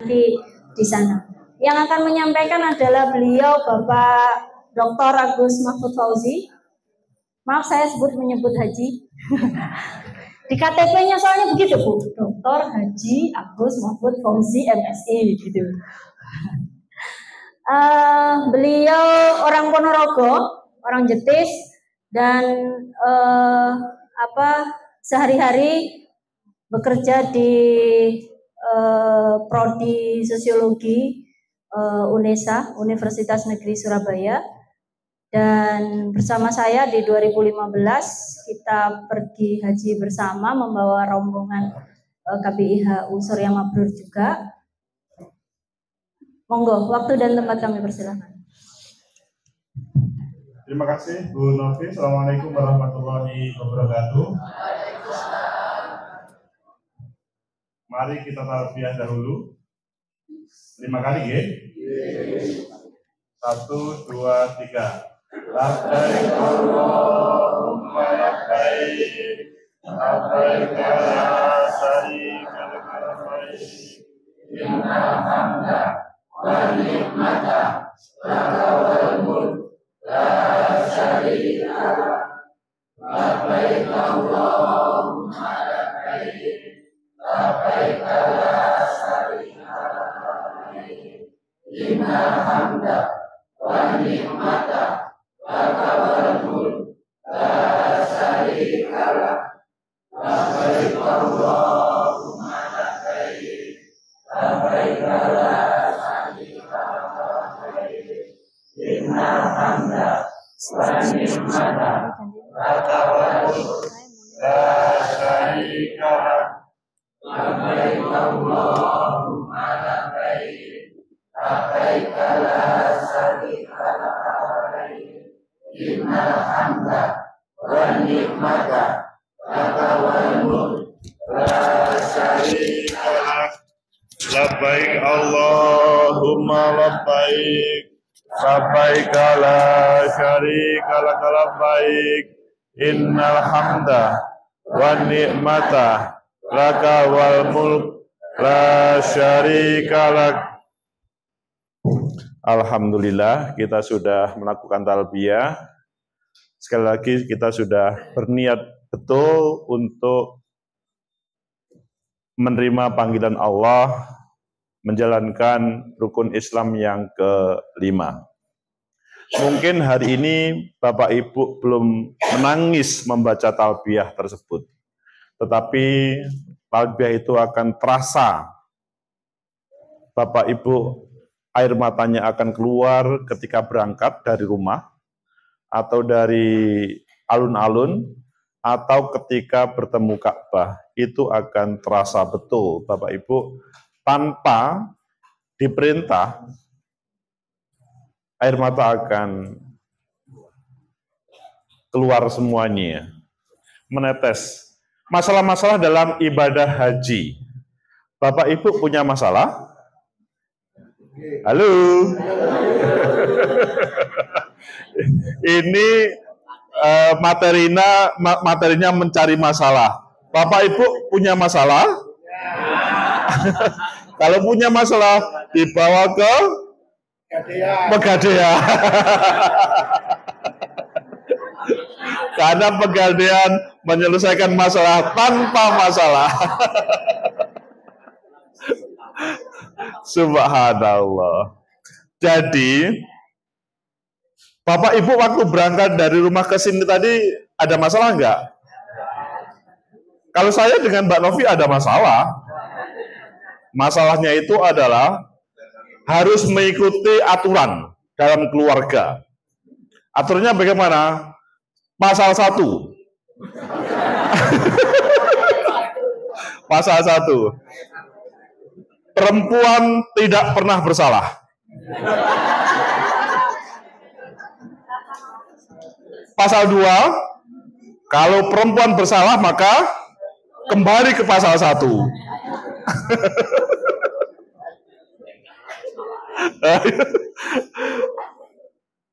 di sana. Yang akan menyampaikan adalah beliau Bapak Dr. Agus Mahfud Fauzi. Maaf saya menyebut Haji. Di KTP-nya soalnya begitu Bu, Dr. Haji Agus Mahfud Fauzi MSI gitu. Beliau orang Ponorogo, orang Jetis, dan sehari-hari bekerja di prodi sosiologi UNESA, Universitas Negeri Surabaya. Dan bersama saya di 2015 kita pergi haji bersama membawa rombongan KBIHU Surya Mabrur juga. Monggo, waktu dan tempat kami persilakan. Terima kasih Bu Novi. Assalamualaikum warahmatullahi wabarakatuh. Mari kita talbiyah dahulu. 5 kali ya. 1, 2, 3. Labbaik Allahumma labbaik, labbaik la syarika laka labbaik, innal hamda wan ni'mata laka wal mulk la syarika lak, labbaik Allahumma labbaik, labbaik la syarika laka, innal hamda wan ni'mata laka wal mulk la syarika lak, labbaik Allahumma labbaik, labbaik la syarika lak, innal hamda wan ni'mata laka wal mulk la syarika lak, labbaik Allahumma labbaik, labbaik la syarika lak, innal hamda wan ni'mata laka wal mulk la syarika lak, labbaik Allahumma labbaik, labbaik la syarika lak, labbaik, innal hamda wan ni'mata laka wal mulk la syarika lak. Alhamdulillah kita sudah melakukan talbiyah. Sekali lagi kita sudah berniat betul untuk menerima panggilan Allah, menjalankan rukun Islam yang ke-5. Mungkin hari ini Bapak Ibu belum menangis membaca talbiyah tersebut. Tetapi talbiyah itu akan terasa. Bapak Ibu air matanya akan keluar ketika berangkat dari rumah, atau dari alun-alun, atau ketika bertemu Ka'bah. Itu akan terasa betul, Bapak Ibu, tanpa diperintah, air mata akan keluar semuanya, menetes. Masalah-masalah dalam ibadah haji. Bapak Ibu punya masalah? Halo. Ini materinya mencari masalah. Bapak Ibu punya masalah? Kalau punya masalah dibawa ke Pegadaian. Karena Pegadaian menyelesaikan masalah tanpa masalah. Subhanallah. Jadi, Bapak Ibu waktu berangkat dari rumah ke sini tadi ada masalah enggak? Kalau saya dengan Mbak Novi ada masalah. Masalahnya itu adalah harus mengikuti aturan dalam keluarga. Aturannya bagaimana? Pasal 1. Pasal 1. Perempuan tidak pernah bersalah. Pasal 2, kalau perempuan bersalah maka kembali ke pasal 1.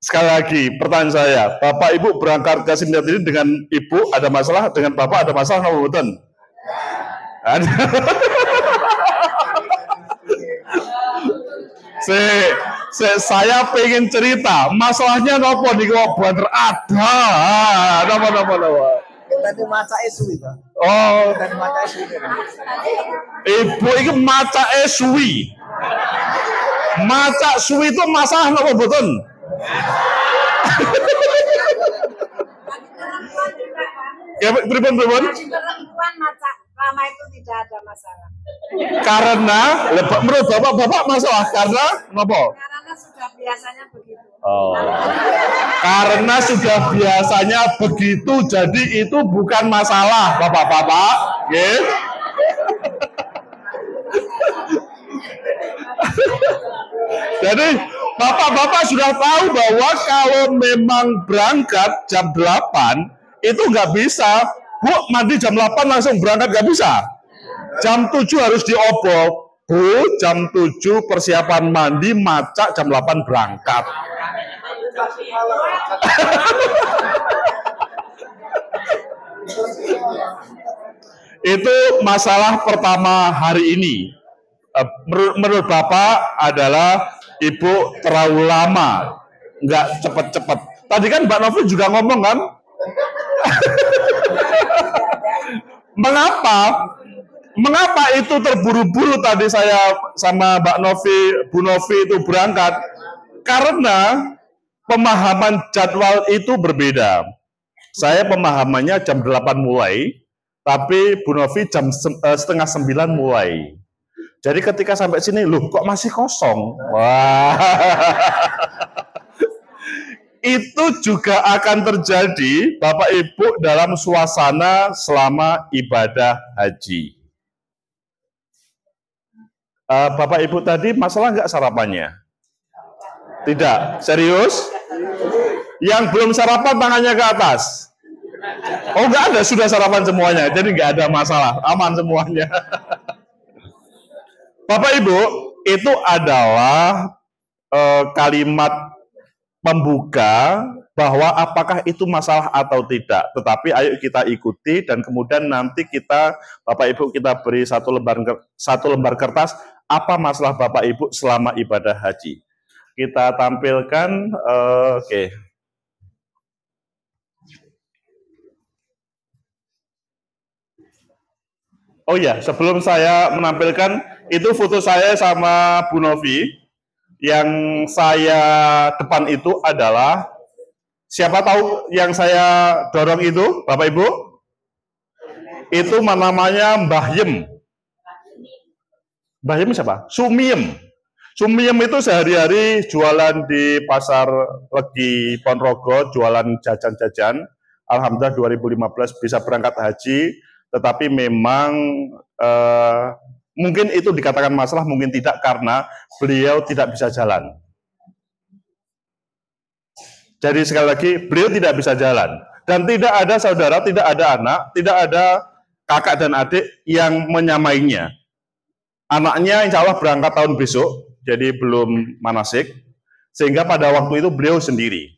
Sekali lagi, pertanyaan saya, Bapak Ibu berangkat ke sini dengan Ibu ada masalah, dengan Bapak ada masalah, Saya pengen cerita. Masalahnya nopo nih kok bener ada. Nopo. Tadi maca esui, Pak. Oh, Tadi maca esui. ibu ini maca suwi. Maca suwi itu masalah nopo betul? Ya, pripun? Perempuan maca lama itu tidak ada masalah. Karena menurut bapak masalah karena nopo? Karena sudah biasanya begitu. Oh. Karena sudah biasanya begitu, jadi itu bukan masalah, bapak-bapak. Yeah. Jadi bapak-bapak sudah tahu bahwa kalau memang berangkat jam 8 itu nggak bisa. Bu, mandi jam 8 langsung berangkat nggak bisa. Jam 7 harus diobok. Bu, jam 7 persiapan mandi, maca jam 8 berangkat. Itu masalah pertama hari ini. Menurut Bapak adalah Ibu terlalu lama, nggak cepet-cepet. Tadi kan Mbak Novi juga ngomong kan? Mengapa itu terburu-buru tadi saya sama Mbak Novi, Bu Novi itu berangkat? Karena pemahaman jadwal itu berbeda. Saya pemahamannya jam 8 mulai, tapi Bu Novi jam setengah 9 mulai. Jadi ketika sampai sini, loh kok masih kosong? Wah. Itu juga akan terjadi Bapak Ibu dalam suasana selama ibadah haji. Bapak Ibu tadi masalah nggak sarapannya? Tidak, serius? Yang belum sarapan tangannya ke atas. Oh nggak ada, sudah sarapan semuanya, jadi nggak ada masalah, aman semuanya. Bapak Ibu, itu adalah kalimat membuka bahwa apakah itu masalah atau tidak. Tetapi ayo kita ikuti dan kemudian nanti kita, Bapak Ibu, kita beri satu lembar kertas, apa masalah Bapak Ibu selama ibadah haji. Kita tampilkan, oke. Oh ya, sebelum saya menampilkan, itu foto saya sama Bu Novi. Yang saya depan itu adalah, siapa tahu yang saya dorong itu, Bapak Ibu? Itu namanya Mbah Yem. Mbah Yem siapa? Sumiem. Sumiem itu sehari-hari jualan di Pasar Legi Ponorogo, jualan jajan-jajan. Alhamdulillah 2015 bisa berangkat haji, tetapi memang mungkin itu dikatakan masalah, mungkin tidak, karena beliau tidak bisa jalan. Jadi sekali lagi, beliau tidak bisa jalan. Dan tidak ada saudara, tidak ada anak, tidak ada kakak dan adik yang menyamainya. Anaknya insya Allah berangkat tahun besok, jadi belum manasik, sehingga pada waktu itu beliau sendiri.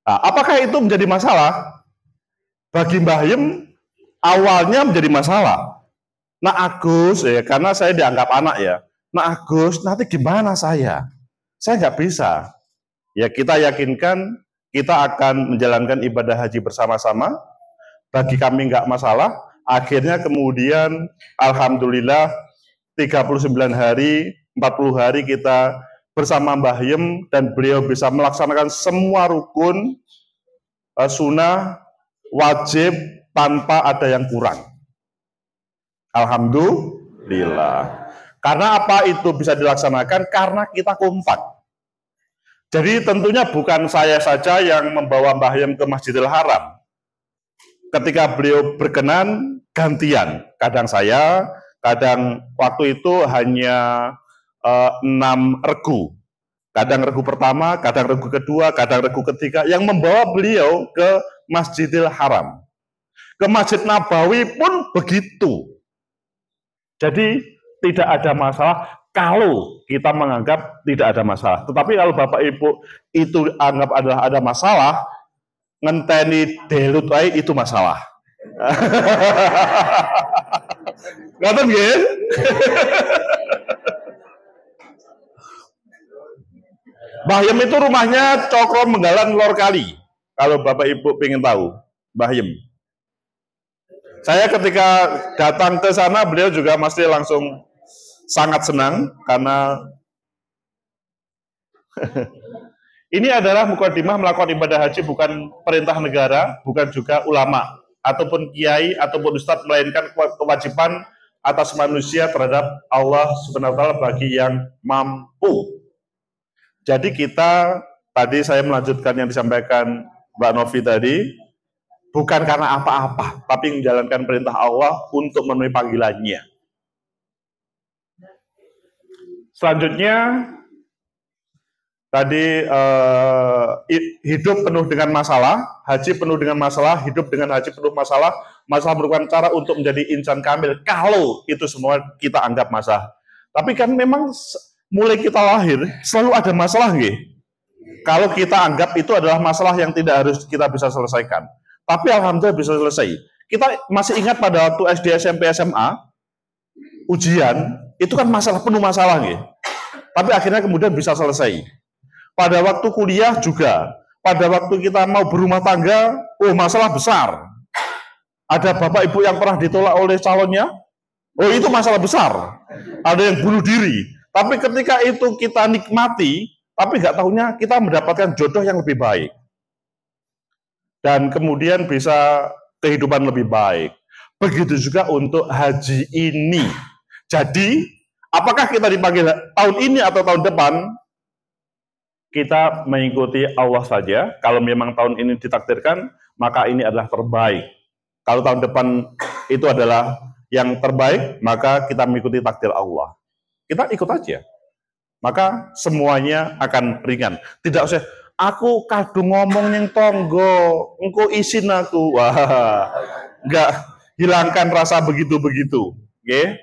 Nah, apakah itu menjadi masalah? Bagi Mbah Yem, awalnya menjadi masalah. Nah Agus, ya, karena saya dianggap anak ya. Nah Agus, nanti gimana saya? Saya nggak bisa. Ya kita yakinkan kita akan menjalankan ibadah haji bersama-sama. Bagi kami nggak masalah. Akhirnya kemudian Alhamdulillah 39 hari, 40 hari kita bersama Mbah Yem dan beliau bisa melaksanakan semua rukun, sunnah, wajib tanpa ada yang kurang. Alhamdulillah. Karena apa itu bisa dilaksanakan? Karena kita kompak. Jadi tentunya bukan saya saja yang membawa Mbah Yem ke Masjidil Haram. Ketika beliau berkenan, gantian. Kadang saya, kadang waktu itu hanya 6 regu. Kadang regu pertama, kadang regu kedua, kadang regu ketiga, yang membawa beliau ke Masjidil Haram. Ke Masjid Nabawi pun begitu. Jadi tidak ada masalah kalau kita menganggap tidak ada masalah. Tetapi kalau Bapak Ibu itu anggap adalah ada masalah, ngenteni delut wae itu masalah. Ngoten nggih? Mbah Yem itu rumahnya Cokro Menggalan Lor Kali. Kalau Bapak Ibu pengen tahu, Mbah Yem. Saya ketika datang ke sana, beliau juga masih langsung sangat senang karena ini adalah mukadimah melakukan ibadah haji bukan perintah negara, bukan juga ulama ataupun kiai ataupun ustadz, melainkan kewajiban atas manusia terhadap Allah Subhanahu wa taala bagi yang mampu. Jadi kita tadi saya melanjutkan yang disampaikan Mbak Novi tadi, bukan karena apa-apa, tapi menjalankan perintah Allah untuk memenuhi panggilannya. Selanjutnya, tadi hidup penuh dengan masalah, haji penuh dengan masalah, hidup dengan haji penuh masalah. Masalah merupakan cara untuk menjadi insan kamil kalau itu semua kita anggap masalah. Tapi kan memang mulai kita lahir selalu ada masalah, nggih. Kalau kita anggap itu adalah masalah yang tidak harus kita bisa selesaikan. Tapi alhamdulillah bisa selesai. Kita masih ingat pada waktu SD, SMP, SMA, ujian, itu kan masalah, penuh masalah, nggih. Tapi akhirnya kemudian bisa selesai. Pada waktu kuliah juga, pada waktu kita mau berumah tangga, masalah besar. Ada bapak ibu yang pernah ditolak oleh calonnya, itu masalah besar. Ada yang bunuh diri. Tapi ketika itu kita nikmati, tapi nggak tahunya kita mendapatkan jodoh yang lebih baik. Dan kemudian bisa kehidupan lebih baik. Begitu juga untuk haji ini. Jadi, apakah kita dipanggil tahun ini atau tahun depan? Kita mengikuti Allah saja. Kalau memang tahun ini ditakdirkan, maka ini adalah terbaik. Kalau tahun depan itu adalah yang terbaik, maka kita mengikuti takdir Allah. Kita ikut aja. Maka semuanya akan ringan. Tidak usah, aku kadung ngomong yang tonggo, engko isin aku. Wah, enggak, hilangkan rasa begitu-begitu. Okay?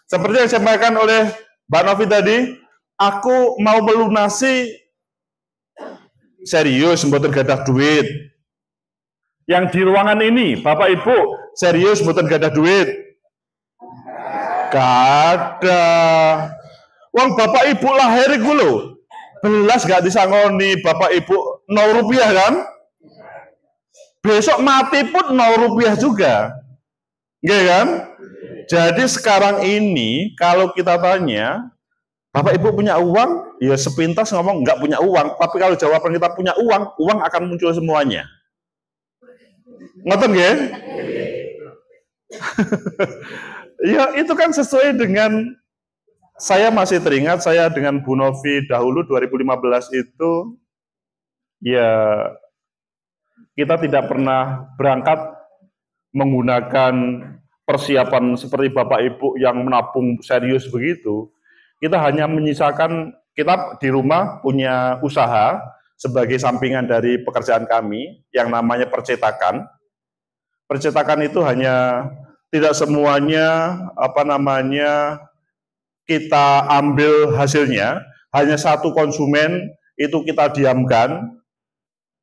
Seperti yang disampaikan oleh Mbak Novi tadi, aku mau melunasi serius, mboten gadah duit. Yang di ruangan ini, Bapak Ibu, serius mboten gadah duit. Gak ada. Wong Bapak Ibu lahir iku lho, belas gak disangoni Bapak Ibu 0 rupiah kan? Besok mati pun 0 rupiah juga. Nggih kan? Jadi sekarang ini kalau kita tanya, Bapak Ibu punya uang? Ya sepintas ngomong nggak punya uang. Tapi kalau jawaban kita punya uang, uang akan muncul semuanya. Ngoten nggih? Ya itu kan sesuai dengan, saya masih teringat saya dengan Bu Novi dahulu 2015 itu, ya kita tidak pernah berangkat menggunakan persiapan seperti Bapak Ibu yang menabung serius begitu. Kita hanya menyisakan, kita di rumah punya usaha sebagai sampingan dari pekerjaan kami yang namanya percetakan. Percetakan itu hanya tidak semuanya kita ambil hasilnya, hanya satu konsumen itu kita diamkan,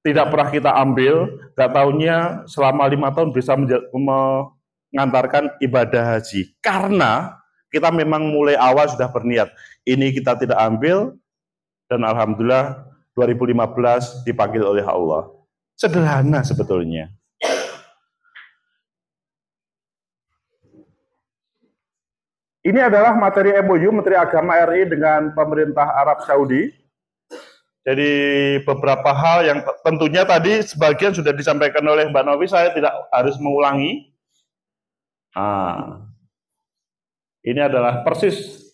tidak pernah kita ambil, gak taunya selama 5 tahun bisa mengantarkan ibadah haji. Karena kita memang mulai awal sudah berniat, ini kita tidak ambil, dan alhamdulillah 2015 dipanggil oleh Allah. Sederhana sebetulnya. Ini adalah materi MOU Menteri Agama RI dengan pemerintah Arab Saudi. Jadi beberapa hal yang tentunya tadi sebagian sudah disampaikan oleh Mbak Novi, saya tidak harus mengulangi. Ini adalah persis.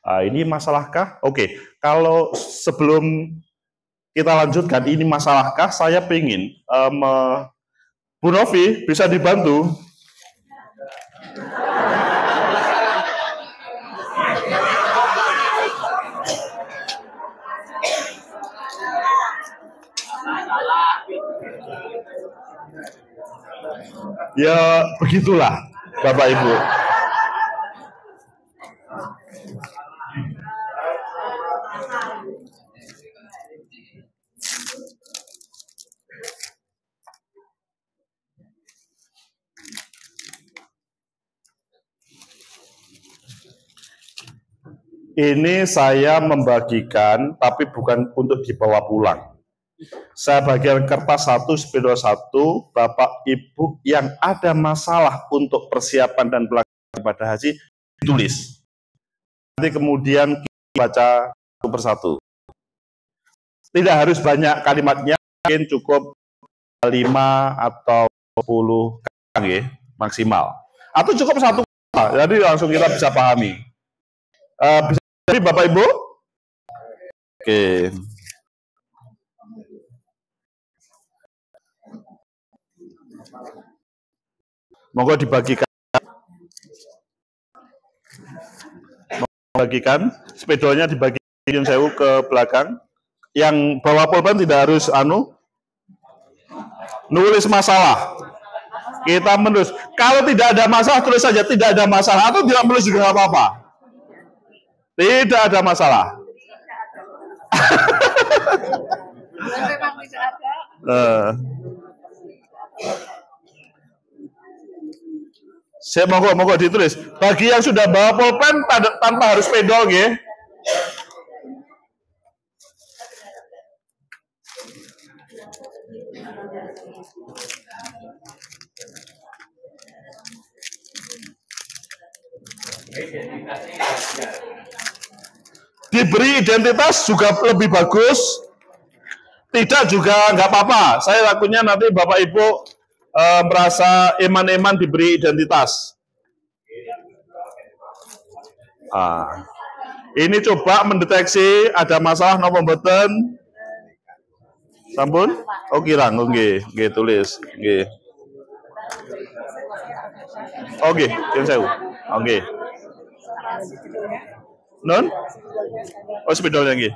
Ini masalahkah? Oke, kalau sebelum kita lanjutkan, ini masalahkah? Saya ingin Bu Novi bisa dibantu. Ya begitulah Bapak Ibu. Ini saya membagikan, tapi bukan untuk dibawa pulang. Saya bagikan kertas 1, spidol 1, Bapak Ibu yang ada masalah untuk persiapan dan pelaksanaan ibadah haji, ditulis. Nanti kemudian kita baca satu persatu. Tidak harus banyak kalimatnya, mungkin cukup 5 atau 10 kali maksimal. Atau cukup 1 kata, jadi langsung kita bisa pahami. Bisa jadi Bapak Ibu? Oke. Monggo dibagikan. Spidolnya dibagikan sewu ke belakang. Yang bawa pulpen tidak harus nulis masalah. Kita menulis. Kalau tidak ada masalah, tulis saja tidak ada masalah. Atau tidak menulis juga nggak apa-apa. Tidak ada masalah. Memang tidak ada. Saya monggo ditulis. Bagi yang sudah bawa pulpen tanpa harus spidol, nggih. Diberi identitas juga lebih bagus, tidak juga nggak apa-apa. Saya lakunya nanti Bapak Ibu merasa eman-eman diberi identitas. Ini coba mendeteksi ada masalah nopo mboten. Sampun? Oh kirang, nggih, tulis, nggih. Oke, yang saya. Oke. Non? Oh, spidolnya nggih.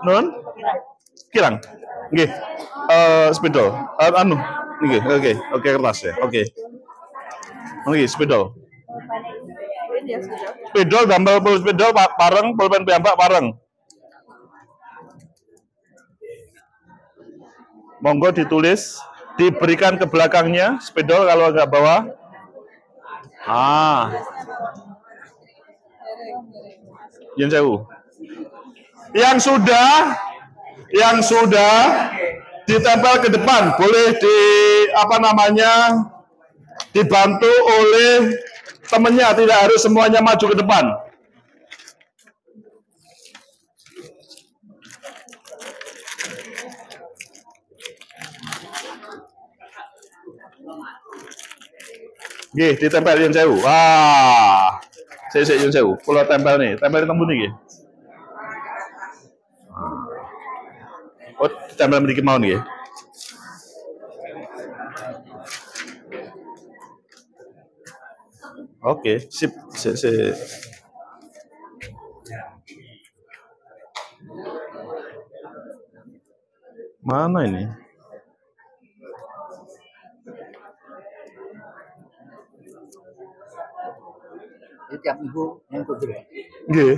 Non? Kirang. Nggih. Spidol. Nggih, oke kertas ya. Oke. Nggih, spidol. Spidol gambar spidol pareng, pulpen piyambak pareng. Monggo ditulis, diberikan ke belakangnya, spidol kalau nggak bawa. Yang sudah ditempel ke depan, boleh dibantu oleh temannya, tidak harus semuanya maju ke depan. Nggih, ditempel yen sewu. Wah. Sik yen sewu. Kula tempel nih, tempel tembun iki. Oh, tempel mriki mau nggih. Oke, sip. Mana ini? Tiap minggu yang kedua. Nggih.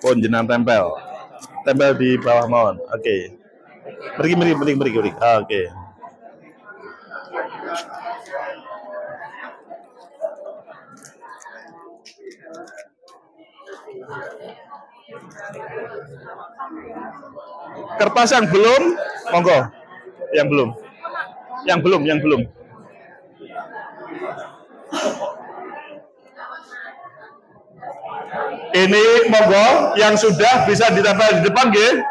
Pun jenengan tempel. Tempel di bawah mawon. Oke. Mriki. Oke. Kertas yang belum, monggo. Yang belum. Ini monggo, yang sudah bisa ditempel di depan, nggih.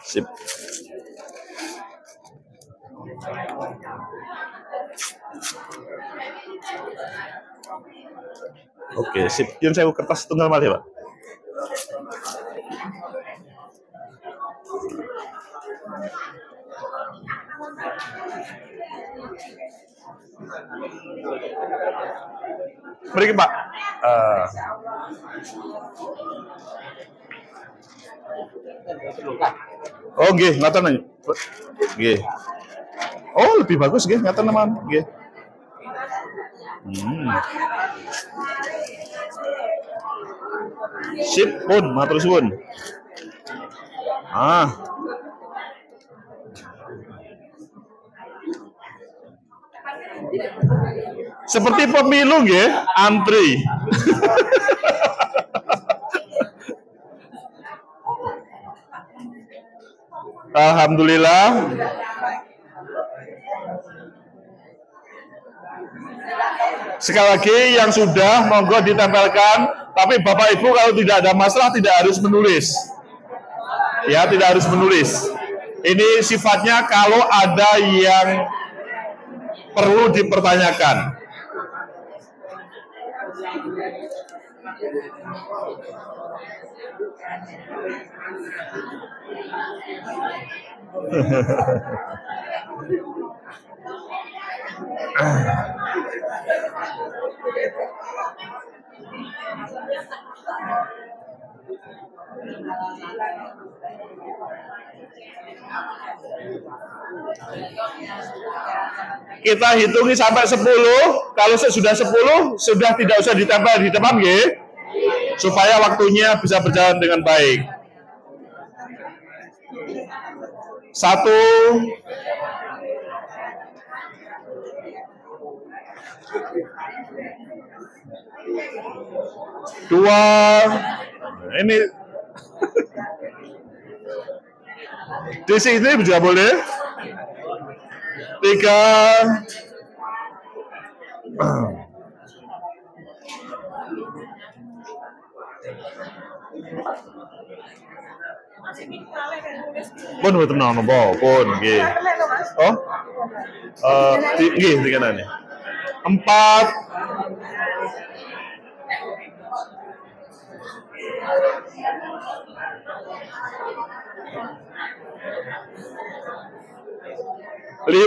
Sip. Oke, sip. Yang saya kertas tunggal malih, Pak. Mriki, Pak. Oh, nggih, ngaten nggih. Nggih. Oh, lebih bagus nggih, ngaten teman. Nggih. Sip pun, matur suwun. Seperti pemilu nggih, antri. Alhamdulillah. Sekali lagi yang sudah monggo ditempelkan, tapi Bapak Ibu kalau tidak ada masalah tidak harus menulis. Ya, tidak harus menulis. Ini sifatnya kalau ada yang perlu dipertanyakan. Kita hitungi sampai 10. Kalau sudah 10, sudah tidak usah ditempel di depan, nggih. Supaya waktunya bisa berjalan dengan baik. 1, 2, ini di sini juga boleh. 3, 'Pun mboten napa pun nggih. Oh. Nggih dikenane. 4, 5,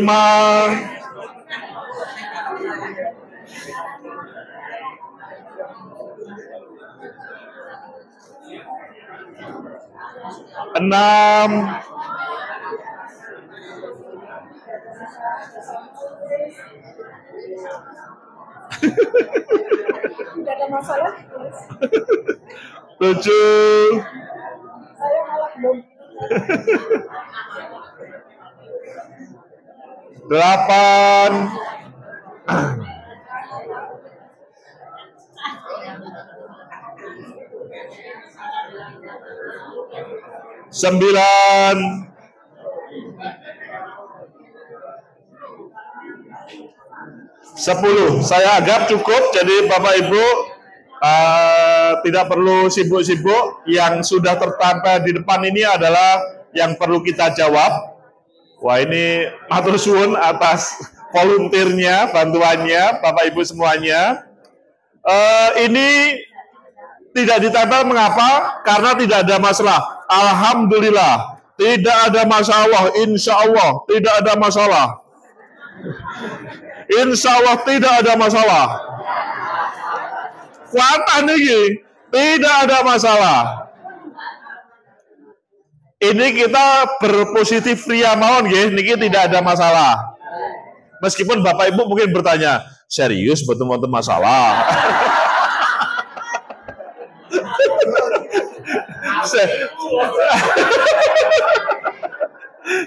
6, 7, 8, 9, 10. Saya anggap cukup, jadi Bapak Ibu tidak perlu sibuk-sibuk. Yang sudah tertampil di depan ini adalah yang perlu kita jawab. Wah, ini matur suwun atas volunteernya, bantuannya, Bapak Ibu semuanya. Ini tidak ditempel, mengapa? Karena tidak ada masalah. Alhamdulillah, tidak ada masalah. Insya Allah tidak ada masalah. Insya Allah tidak ada masalah. Kuatan ini tidak ada masalah. Ini kita berpositif ria mawon nggih, niki tidak ada masalah. Meskipun Bapak Ibu mungkin bertanya, serius betul betul masalah.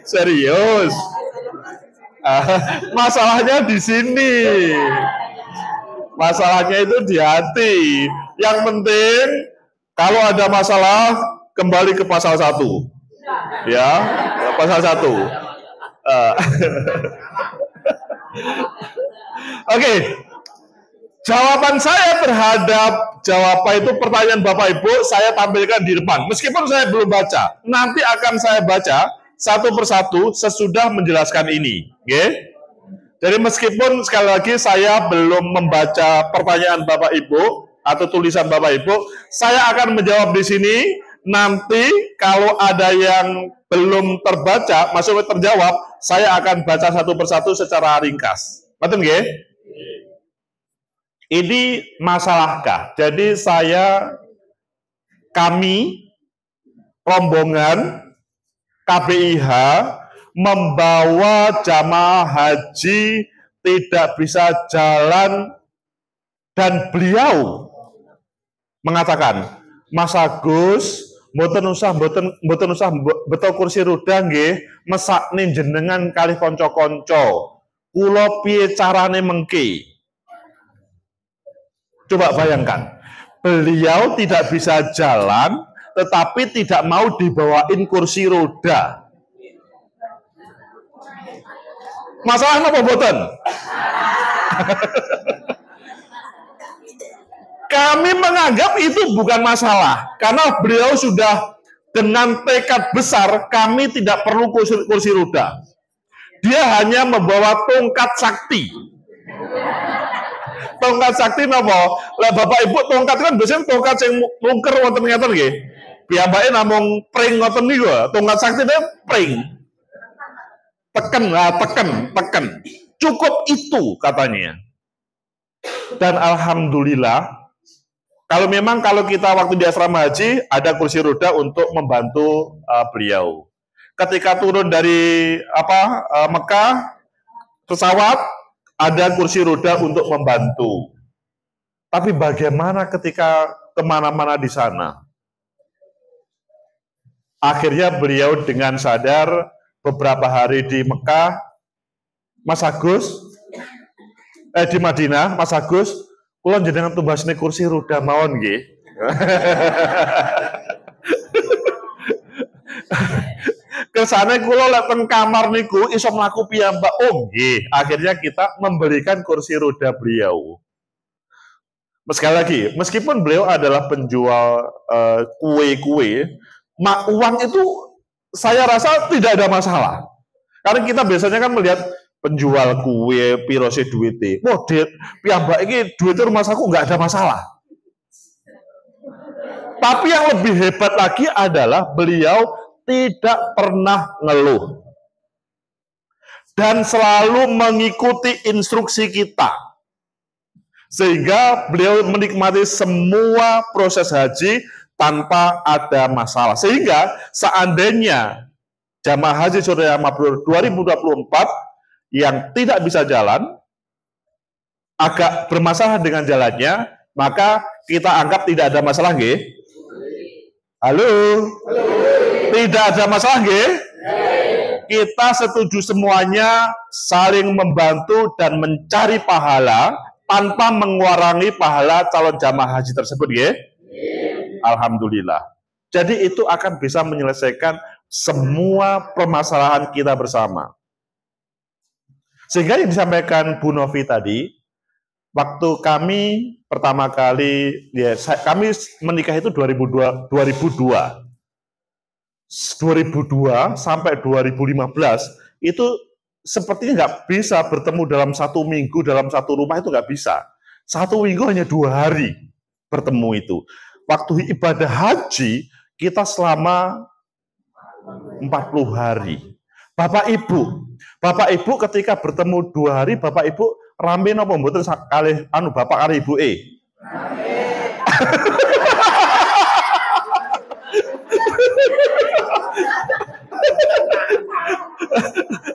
Serius. Masalahnya di sini. Masalahnya itu di hati. Yang penting kalau ada masalah kembali ke pasal 1. Ya, pasal 1. Oke. Jawaban saya terhadap jawaban itu pertanyaan Bapak Ibu saya tampilkan di depan. Meskipun saya belum baca, nanti akan saya baca satu persatu sesudah menjelaskan ini. Okay? Jadi meskipun sekali lagi saya belum membaca pertanyaan Bapak Ibu atau tulisan Bapak Ibu, saya akan menjawab di sini. Nanti kalau ada yang belum terbaca, maksudnya terjawab, saya akan baca satu persatu secara ringkas. Betul nggih? Ini masalahkah? Jadi kami rombongan KBIH membawa jamaah haji tidak bisa jalan, dan beliau mengatakan, Mas Agus, mboten usah betul kursi roda nggih, mesakne jenengan kalih kanca-kanca. Kula piye carane mengki? Coba bayangkan, beliau tidak bisa jalan, tetapi tidak mau dibawain kursi roda. Masalah apa boten? Kami menganggap itu bukan masalah, karena beliau sudah dengan tekad besar, kami tidak perlu kursi roda. Dia hanya membawa tongkat sakti. Tongkat sakti napa? Lah Bapak Ibu tongkat kan biasanya tongkat sing mungker wonten ngeten nggih. Piyambake namung pring ngoten niku, tongkat sakti itu pring. Tekan. Cukup itu katanya. Dan alhamdulillah, kalau kita waktu di asrama haji ada kursi roda untuk membantu beliau. Ketika turun dari Mekah pesawat ada kursi roda untuk membantu. Tapi bagaimana ketika kemana-mana di sana? Akhirnya beliau dengan sadar beberapa hari di Mekah, Mas Agus, di Madinah, Mas Agus, kula njenengan tumbasne kursi roda mawon nggih. Kesane kula lek teng kamar niku iso mlaku piyambak. Oh nggih, akhirnya kita memberikan kursi roda beliau. Sekali lagi, meskipun beliau adalah penjual kue-kue, uang itu saya rasa tidak ada masalah. Karena kita biasanya kan melihat penjual kue, piro sih duitnya. Wah, piyambak ini duitnya rumah saku nggak ada masalah. Tapi yang lebih hebat lagi adalah beliau tidak pernah ngeluh. Dan selalu mengikuti instruksi kita. Sehingga beliau menikmati semua proses haji tanpa ada masalah. Sehingga seandainya jamaah haji Surya Mabrur 2024 yang tidak bisa jalan, agak bermasalah dengan jalannya, maka kita anggap tidak ada masalah, nggih? Halo? Tidak ada masalah, nggih? Kita setuju semuanya saling membantu dan mencari pahala tanpa mengurangi pahala calon jamaah haji tersebut, nggih? Alhamdulillah. Jadi itu akan bisa menyelesaikan semua permasalahan kita bersama. Sehingga yang disampaikan Bu Novi tadi, waktu kami pertama kali, kami menikah itu 2002 sampai 2015, itu sepertinya nggak bisa bertemu dalam satu minggu, dalam satu rumah itu nggak bisa. Satu minggu hanya 2 hari bertemu itu. Waktu ibadah haji, kita selama 40 hari. Bapak Ibu ketika bertemu 2 hari, Bapak Ibu rame napa mboten kalih Bapak kali Ibu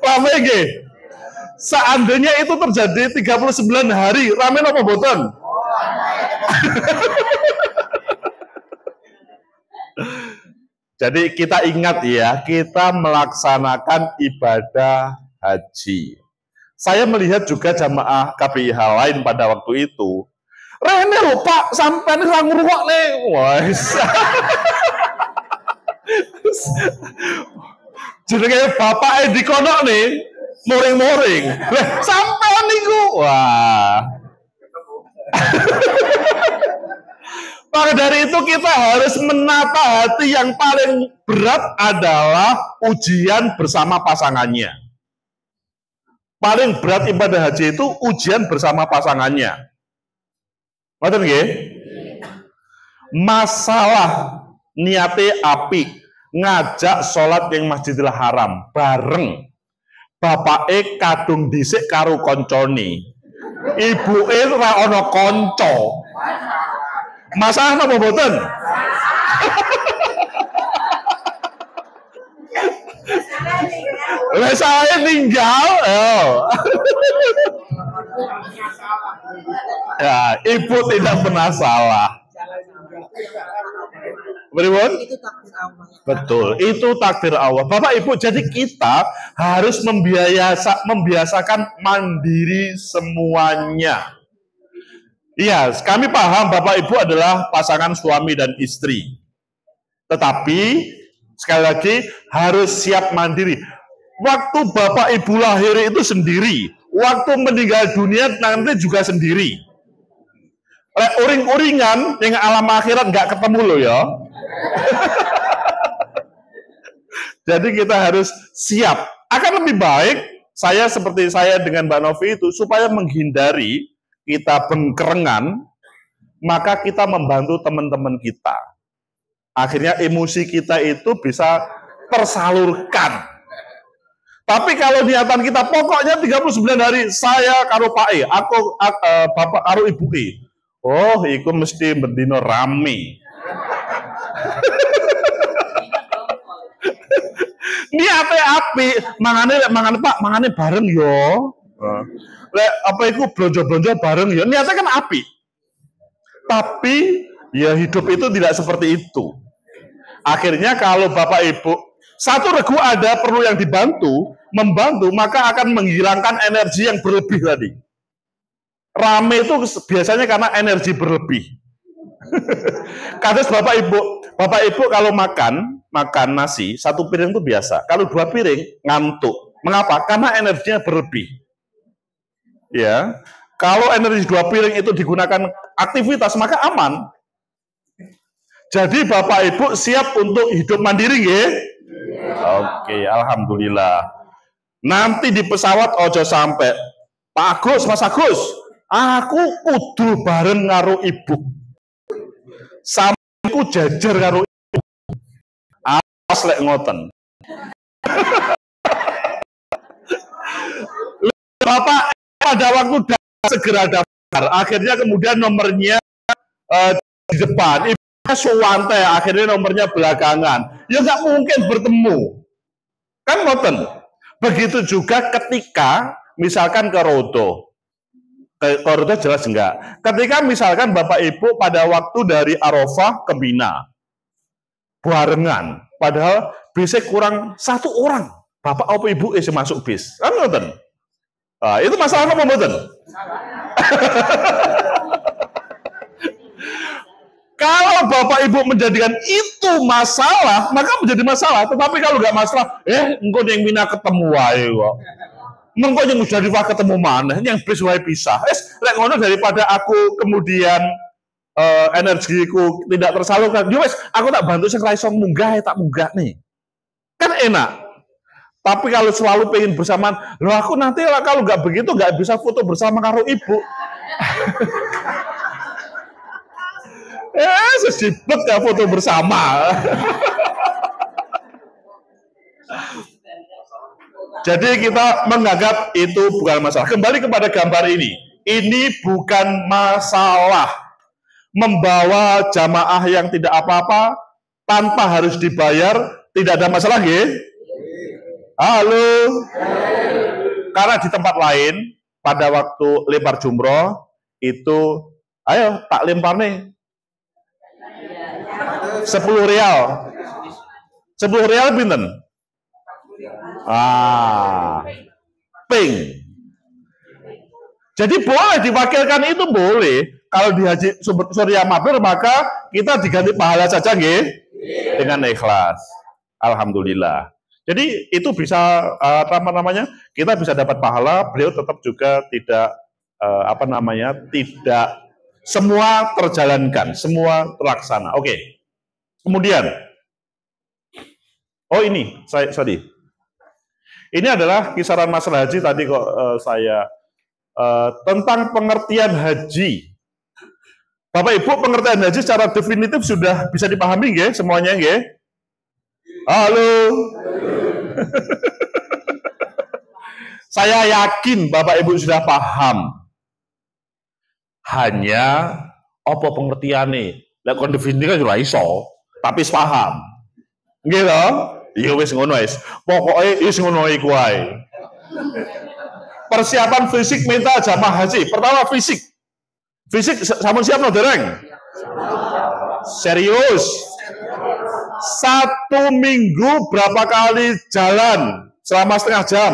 Rame nggih. Seandainya itu terjadi 39 hari, rame napa mboten? Jadi kita ingat ya, kita melaksanakan ibadah haji. Saya melihat juga jamaah KBIH lain pada waktu itu. Rene lho Pak, sampean ora ngrungokne. Wes. Jenenge bapake dikonok nih, moring-moring. Lah sampean niku. Wah. Maka dari itu kita harus menata hati. Yang paling berat adalah ujian bersama pasangannya. Paling berat ibadah haji itu ujian bersama pasangannya. Ngoten nggih? Masalah niate apik, ngajak sholat yang Masjidil Haram bareng. Bapake kadung dhisik karo koncone. Ibuke ora ana kanca. Masalah napa mboten? Lah saya tinggal. Ya, ibu tidak pernah salah. Beribun? Betul, itu takdir Allah. Bapak Ibu, jadi kita harus membiasakan mandiri semuanya. Iya, kami paham Bapak Ibu adalah pasangan suami dan istri. Tetapi, sekali lagi, harus siap mandiri. Waktu Bapak Ibu lahir itu sendiri. Waktu meninggal dunia nanti juga sendiri. Uring-uringan yang alam akhirat nggak ketemu loh ya. Jadi kita harus siap. Akan lebih baik saya seperti saya dengan Mbak Novi itu supaya menghindari kita bengkerengan, maka kita membantu teman-teman kita. Akhirnya emosi kita itu bisa tersalurkan. Tapi kalau niatan kita pokoknya 39 hari saya karo Pak E, aku Bapak karo Ibu E. Oh, itu mesti bendino rame. Niate api, mangane Pak, mangane bareng yo. Lek apa iku blonjo-blonjo bareng yo. Niate kan api. Tapi ya hidup itu tidak seperti itu. Akhirnya kalau Bapak Ibu satu regu ada perlu yang membantu, maka akan menghilangkan energi yang berlebih tadi. Rame itu biasanya karena energi berlebih. Kadang Bapak Ibu kalau makan nasi satu piring itu biasa. Kalau 2 piring ngantuk. Mengapa? Karena energinya berlebih. Ya, kalau energi 2 piring itu digunakan aktivitas maka aman. Jadi Bapak Ibu siap untuk hidup mandiri, nggih? Oke, alhamdulillah. Nanti di pesawat ojo sampai Pak Agus, Mas Agus, aku kudu bareng karo ibu. Sampeku jajar karo ibu. Awas lek ngoten. Bapak pada waktu segera daftar, akhirnya kemudian nomornya di depan, ibunya suwante, akhirnya nomornya belakangan. Ya nggak mungkin bertemu. Kan ngoten. Begitu juga ketika misalkan ke Rodo. Ke Rodo jelas enggak. Ketika misalkan Bapak Ibu pada waktu dari Arafah ke Mina. Barengan. Padahal bisnya kurang 1 orang. Bapak apa Ibu masuk bis. Kan ngoten. Nah, itu masalah apa mboten? Kalau Bapak Ibu menjadikan itu masalah, maka menjadi masalah. Tetapi kalau nggak masalah, engkau yang Mina ketemu wae kok. Engkau yang sudah diwah ketemu mana? Yang bis wae pisah. Lek ngono daripada aku kemudian energiku tidak tersalurkan. Wes, aku tak bantu sing ra iso munggah, tak munggah nih. Kan enak. Tapi kalau selalu pengen bersamaan, loh aku nanti kalau nggak begitu nggak bisa foto bersama karo ibu. Sesibet ya foto bersama. Jadi kita menganggap itu bukan masalah. Kembali kepada gambar ini. Ini bukan masalah. Membawa jamaah yang tidak apa-apa tanpa harus dibayar, tidak ada masalah, nggih? Halo. Karena di tempat lain pada waktu lempar jumroh itu, ayo tak lempar nih. 10 rial. 10 rial pinten? Ping. Jadi boleh diwakilkan itu boleh. Kalau di Haji Surya Mabir maka kita diganti pahala saja nggih? Dengan ikhlas. Alhamdulillah. Jadi itu bisa kita bisa dapat pahala, beliau tetap juga tidak tidak semua terjalankan, semua terlaksana. Oke. Kemudian ini sorry. Ini adalah kisaran masalah haji tadi kok saya tentang pengertian haji. Bapak Ibu, pengertian haji secara definitif sudah bisa dipahami nggih semuanya nggih? Halo. Saya yakin Bapak Ibu sudah paham. Hanya apa pengertiannya? Lah kon definisi kan ora iso, tapi paham. Nggih lho? Ya wis ngono wis. Pokoke wis ngono iku wae. Persiapan fisik mental jamaah haji. Pertama fisik. Fisik sampun siap no dereng? Serius. 1 minggu berapa kali jalan selama setengah jam?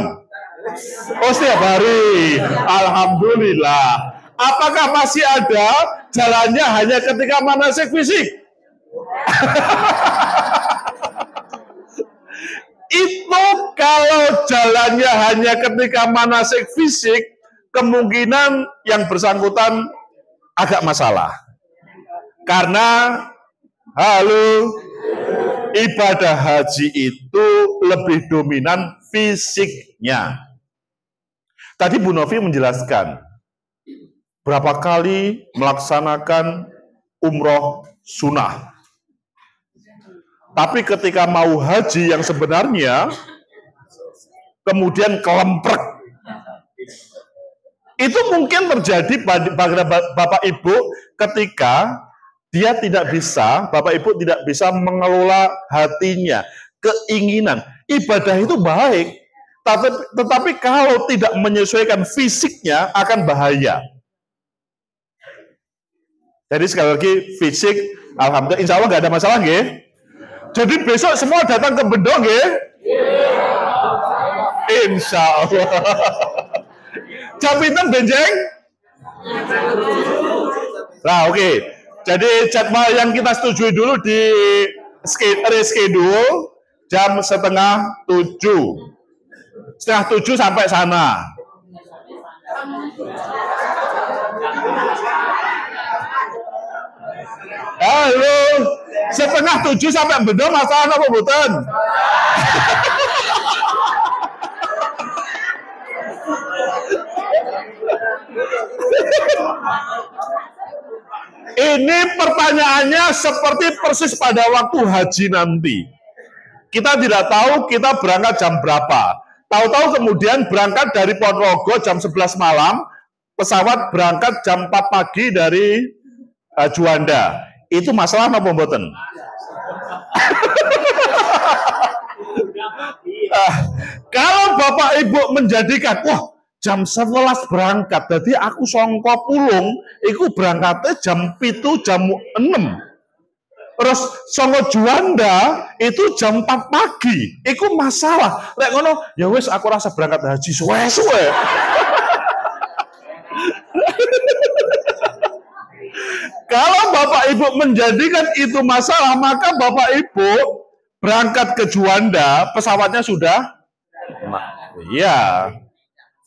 Oh, setiap hari. Alhamdulillah. Apakah masih ada jalannya hanya ketika manasik fisik? Itu kalau jalannya hanya ketika manasik fisik, kemungkinan yang bersangkutan agak masalah. Karena ibadah haji itu lebih dominan fisiknya. Tadi Bu Novi menjelaskan berapa kali melaksanakan umroh sunnah. Tapi ketika mau haji yang sebenarnya, kemudian kelemprek. Itu mungkin terjadi pada Bapak Ibu ketika dia tidak bisa, Bapak Ibu tidak bisa mengelola hatinya, keinginan. Ibadah itu baik, tetapi kalau tidak menyesuaikan fisiknya akan bahaya. Jadi sekali lagi fisik, alhamdulillah, insya Allah nggak ada masalah, nggih. Jadi besok semua datang ke Bendo, nggih? Insya Allah. Jam pinten benjeng? Nah, oke. Jadi jadwal yang kita setujui dulu di reschedule jam 6:30. 6:30 sampai sana. Halo, 6:30 sampai Bendo masalah apa mboten? Ini pertanyaannya seperti persis pada waktu haji nanti. Kita tidak tahu kita berangkat jam berapa. Tahu-tahu kemudian berangkat dari Ponorogo jam 11 malam, pesawat berangkat jam 4 pagi dari Juanda. Itu masalah apa mboten? Kalau Bapak Ibu menjadikan, wah jam 11 berangkat, jadi aku songko pulung, iku berangkatnya jam 7, jam 6. Terus songko Juanda itu jam 4 pagi, iku masalah. Lek ngono, ya wis aku rasa berangkat haji suwe-suwe. Kalau Bapak Ibu menjadikan itu masalah, maka Bapak Ibu berangkat ke Juanda, pesawatnya sudah, iya,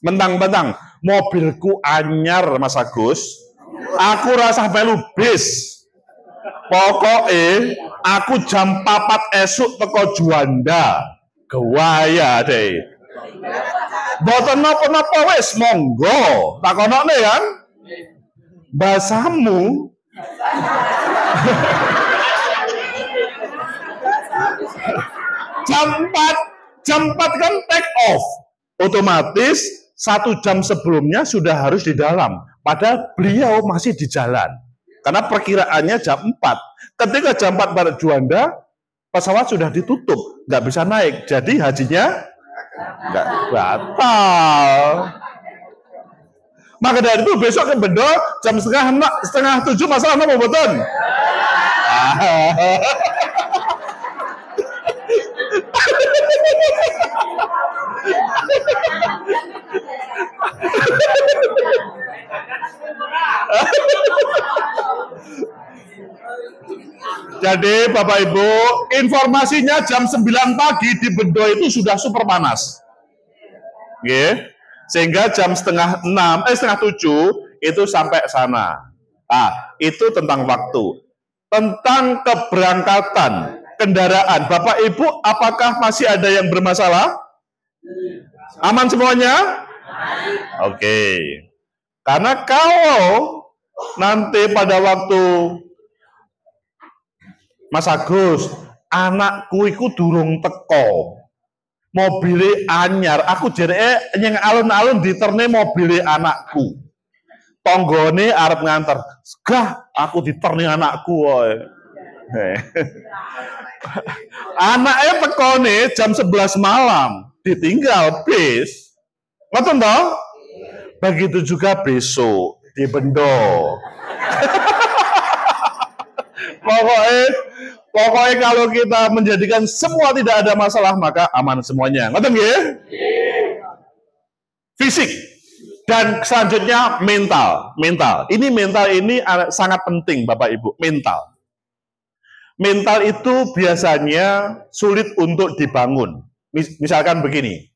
mentang-mentang mobilku anyar Mas Agus, aku rasa melu bis. Pokoknya aku jam 4 esuk teko Juanda, gawaya deh. Boten napa-napa wis monggo, takonane kan? Bahasamu jam 4 kan take off. Otomatis 1 jam sebelumnya sudah harus di dalam. Padahal beliau masih di jalan. Karena perkiraannya jam 4. Ketika jam 4 pada Juanda, pesawat sudah ditutup. Nggak bisa naik. Jadi hajinya nggak batal. Maka dari itu besok ke Bendo jam setengah 7 masalah apa betul? Jadi Bapak Ibu, informasinya jam 9 pagi di Bendo itu sudah super panas. Oke. Sehingga jam setengah 7 itu sampai sana. Itu tentang waktu. Tentang keberangkatan kendaraan. Bapak Ibu, apakah masih ada yang bermasalah? Aman semuanya? Oke. Karena kalau nanti pada waktu Mas Agus, anakku iku durung teko. Mobile anyar, aku jereke nyeng alun-alun diterne mobile anakku. Tonggone arep nganter. Gah, aku diterne anakku woy. Anaknya tekone jam 11 malam, ditinggal bis. Ngoten toh? Begitu juga besok di Bendo. Pokoknya kalau kita menjadikan semua tidak ada masalah, maka aman semuanya. Ngoten nggih? Fisik. Dan selanjutnya mental. Ini mental ini sangat penting Bapak Ibu, mental. Mental itu biasanya sulit untuk dibangun. Misalkan begini,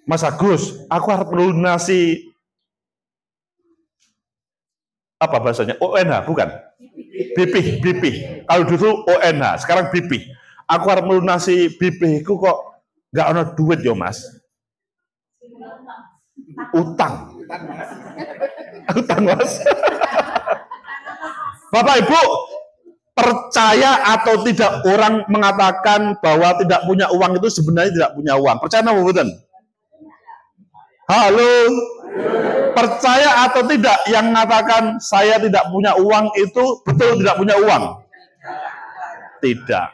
Mas Agus, aku harus melunasi apa bahasanya? ONH, bukan? BP. Kalau dulu ONH, sekarang BP. Aku harus melunasi BP ku kok nggak ada duit yo Mas. Utang Mas. Bapak Ibu, percaya atau tidak orang mengatakan bahwa tidak punya uang itu sebenarnya tidak punya uang. Percaya apa betul? Halo? Percaya atau tidak yang mengatakan saya tidak punya uang itu betul tidak punya uang? Tidak.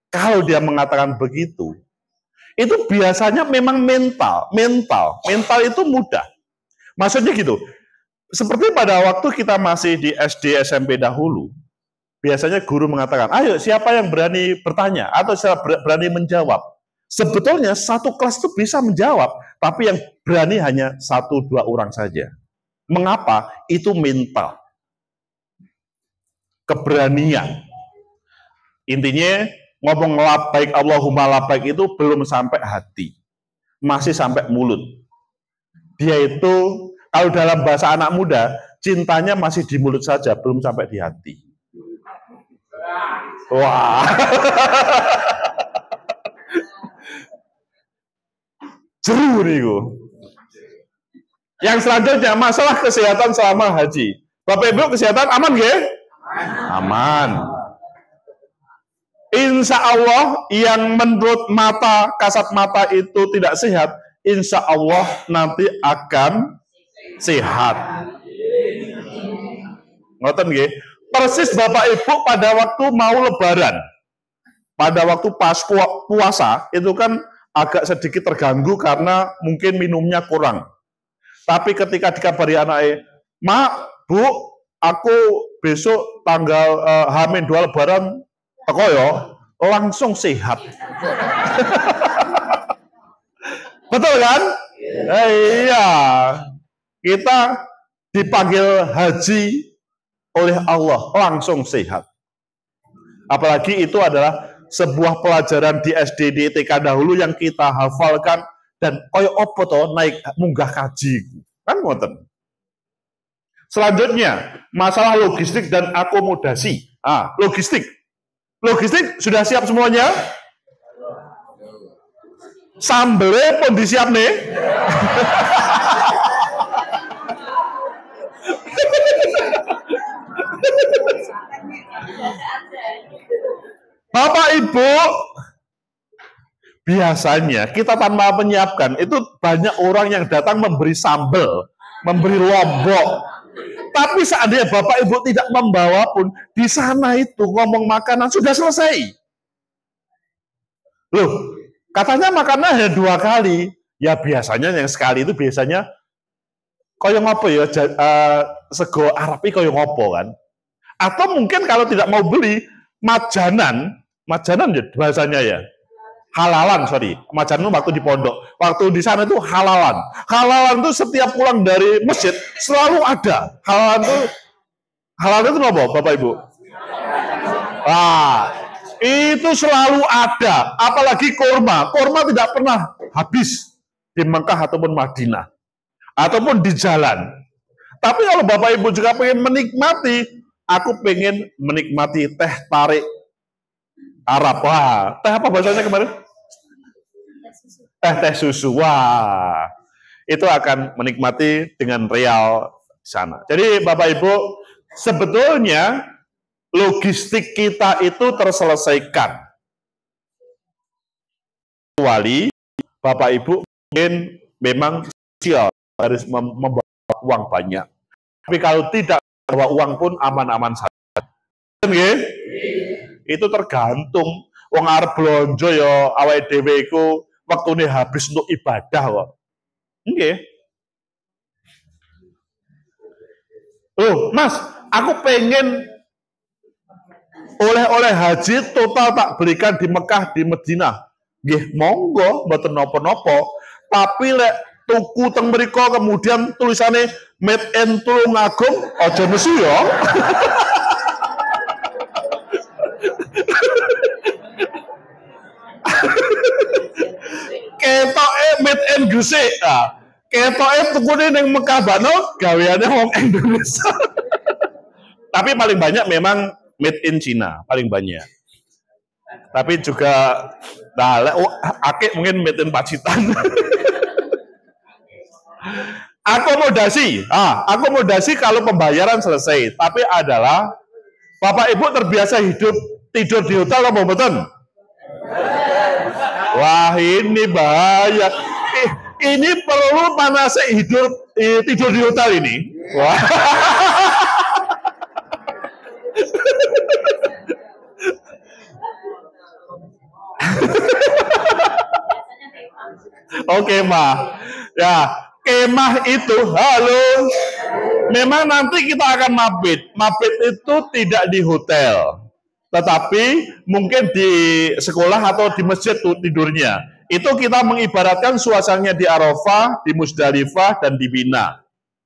Kalau dia mengatakan begitu, itu biasanya memang mental. Mental itu mudah. Maksudnya gitu. Seperti pada waktu kita masih di SD, SMP dahulu, biasanya guru mengatakan, ayo siapa yang berani bertanya atau siapa berani menjawab. Sebetulnya satu kelas itu bisa menjawab, tapi yang berani hanya 1-2 orang saja. Mengapa? Itu mental. Keberanian. Intinya, ngomong labbaik Allahumma labbaik itu belum sampai hati. Masih sampai mulut. Dia itu, kalau dalam bahasa anak muda, cintanya masih di mulut saja, belum sampai di hati. Wah. Jeru nih. Yang selanjutnya, masalah kesehatan selama haji. Bapak Ibu, kesehatan aman nggih? Aman. Insya Allah yang menurut mata, kasat mata itu tidak sehat, insya Allah nanti akan sehat. Ngoten nggih? Persis Bapak Ibu pada waktu mau lebaran, pada waktu pas puasa, itu kan agak sedikit terganggu karena mungkin minumnya kurang. Tapi ketika dikabari anaknya, Mak, Bu, aku besok tanggal H-2 lebaran, teko yo, langsung sehat. Betul kan? Iya. Kita dipanggil haji oleh Allah, langsung sehat. Apalagi itu adalah sebuah pelajaran di SD, di TK dahulu yang kita hafalkan dan koyo opo to naik munggah kaji. Kan ngoten. Selanjutnya, masalah logistik dan akomodasi. Logistik. Logistik sudah siap semuanya? Sambelnya pun disiap nih. Bapak Ibu, biasanya kita tanpa menyiapkan, itu banyak orang yang datang memberi sambal, memberi lombok. Tapi seandainya Bapak Ibu tidak membawa pun, di sana itu ngomong makanan sudah selesai. Loh, katanya makanan hanya 2 kali. Ya biasanya yang sekali itu biasanya koyo ngopo ya, sego Arab iki koyo ngopo kan. Atau mungkin kalau tidak mau beli, majanan ya bahasanya ya. Halalan, majanan waktu di pondok. Waktu di sana itu halalan. Halalan itu setiap pulang dari masjid selalu ada. Halalan itu apa, Bapak Ibu? Itu selalu ada. Apalagi kurma. Kurma tidak pernah habis di Mekah ataupun Madinah. Ataupun di jalan. Tapi kalau Bapak Ibu juga pengen menikmati, aku pengen menikmati teh tarik Arab. Wah, teh apa bahasanya kemarin? Teh susu. Wah, itu akan menikmati dengan real sana. Jadi Bapak Ibu, sebetulnya logistik kita itu terselesaikan. Kecuali Bapak Ibu mungkin memang harus membawa uang banyak. Tapi kalau tidak bawa uang pun aman-aman saja. Nggih? Itu tergantung. Wong arep blonjo ya awake dhewe iku wektune habis untuk ibadah kok. Nggih. Mas, aku pengen oleh-oleh haji total tak berikan di Mekah, di Madinah. Nggih, monggo, mboten napa-napa. Tapi lek tuku teng mriko kemudian tulisannya made in Tulungagung, aja nesu ya. Ketoke made in Gresik. Nah, ketoke tukune ning Mekah bano gaweane wong Indonesia. Tapi paling banyak memang made in China, paling banyak. Tapi juga akeh mungkin made in Pacitan. Akomodasi kalau pembayaran selesai, tapi adalah Bapak Ibu terbiasa tidur di hotel apa mboten? Wah, ini bahaya. Ini perlu mana tidur di hotel ini. Wah. Oke, Ma. Ya, kemah itu, halo. Memang nanti kita akan mabit. Mabit itu tidak di hotel, tetapi mungkin di sekolah atau di masjid tidurnya. Itu kita mengibaratkan suasananya di Arafah, di Musdalifah, dan di Mina.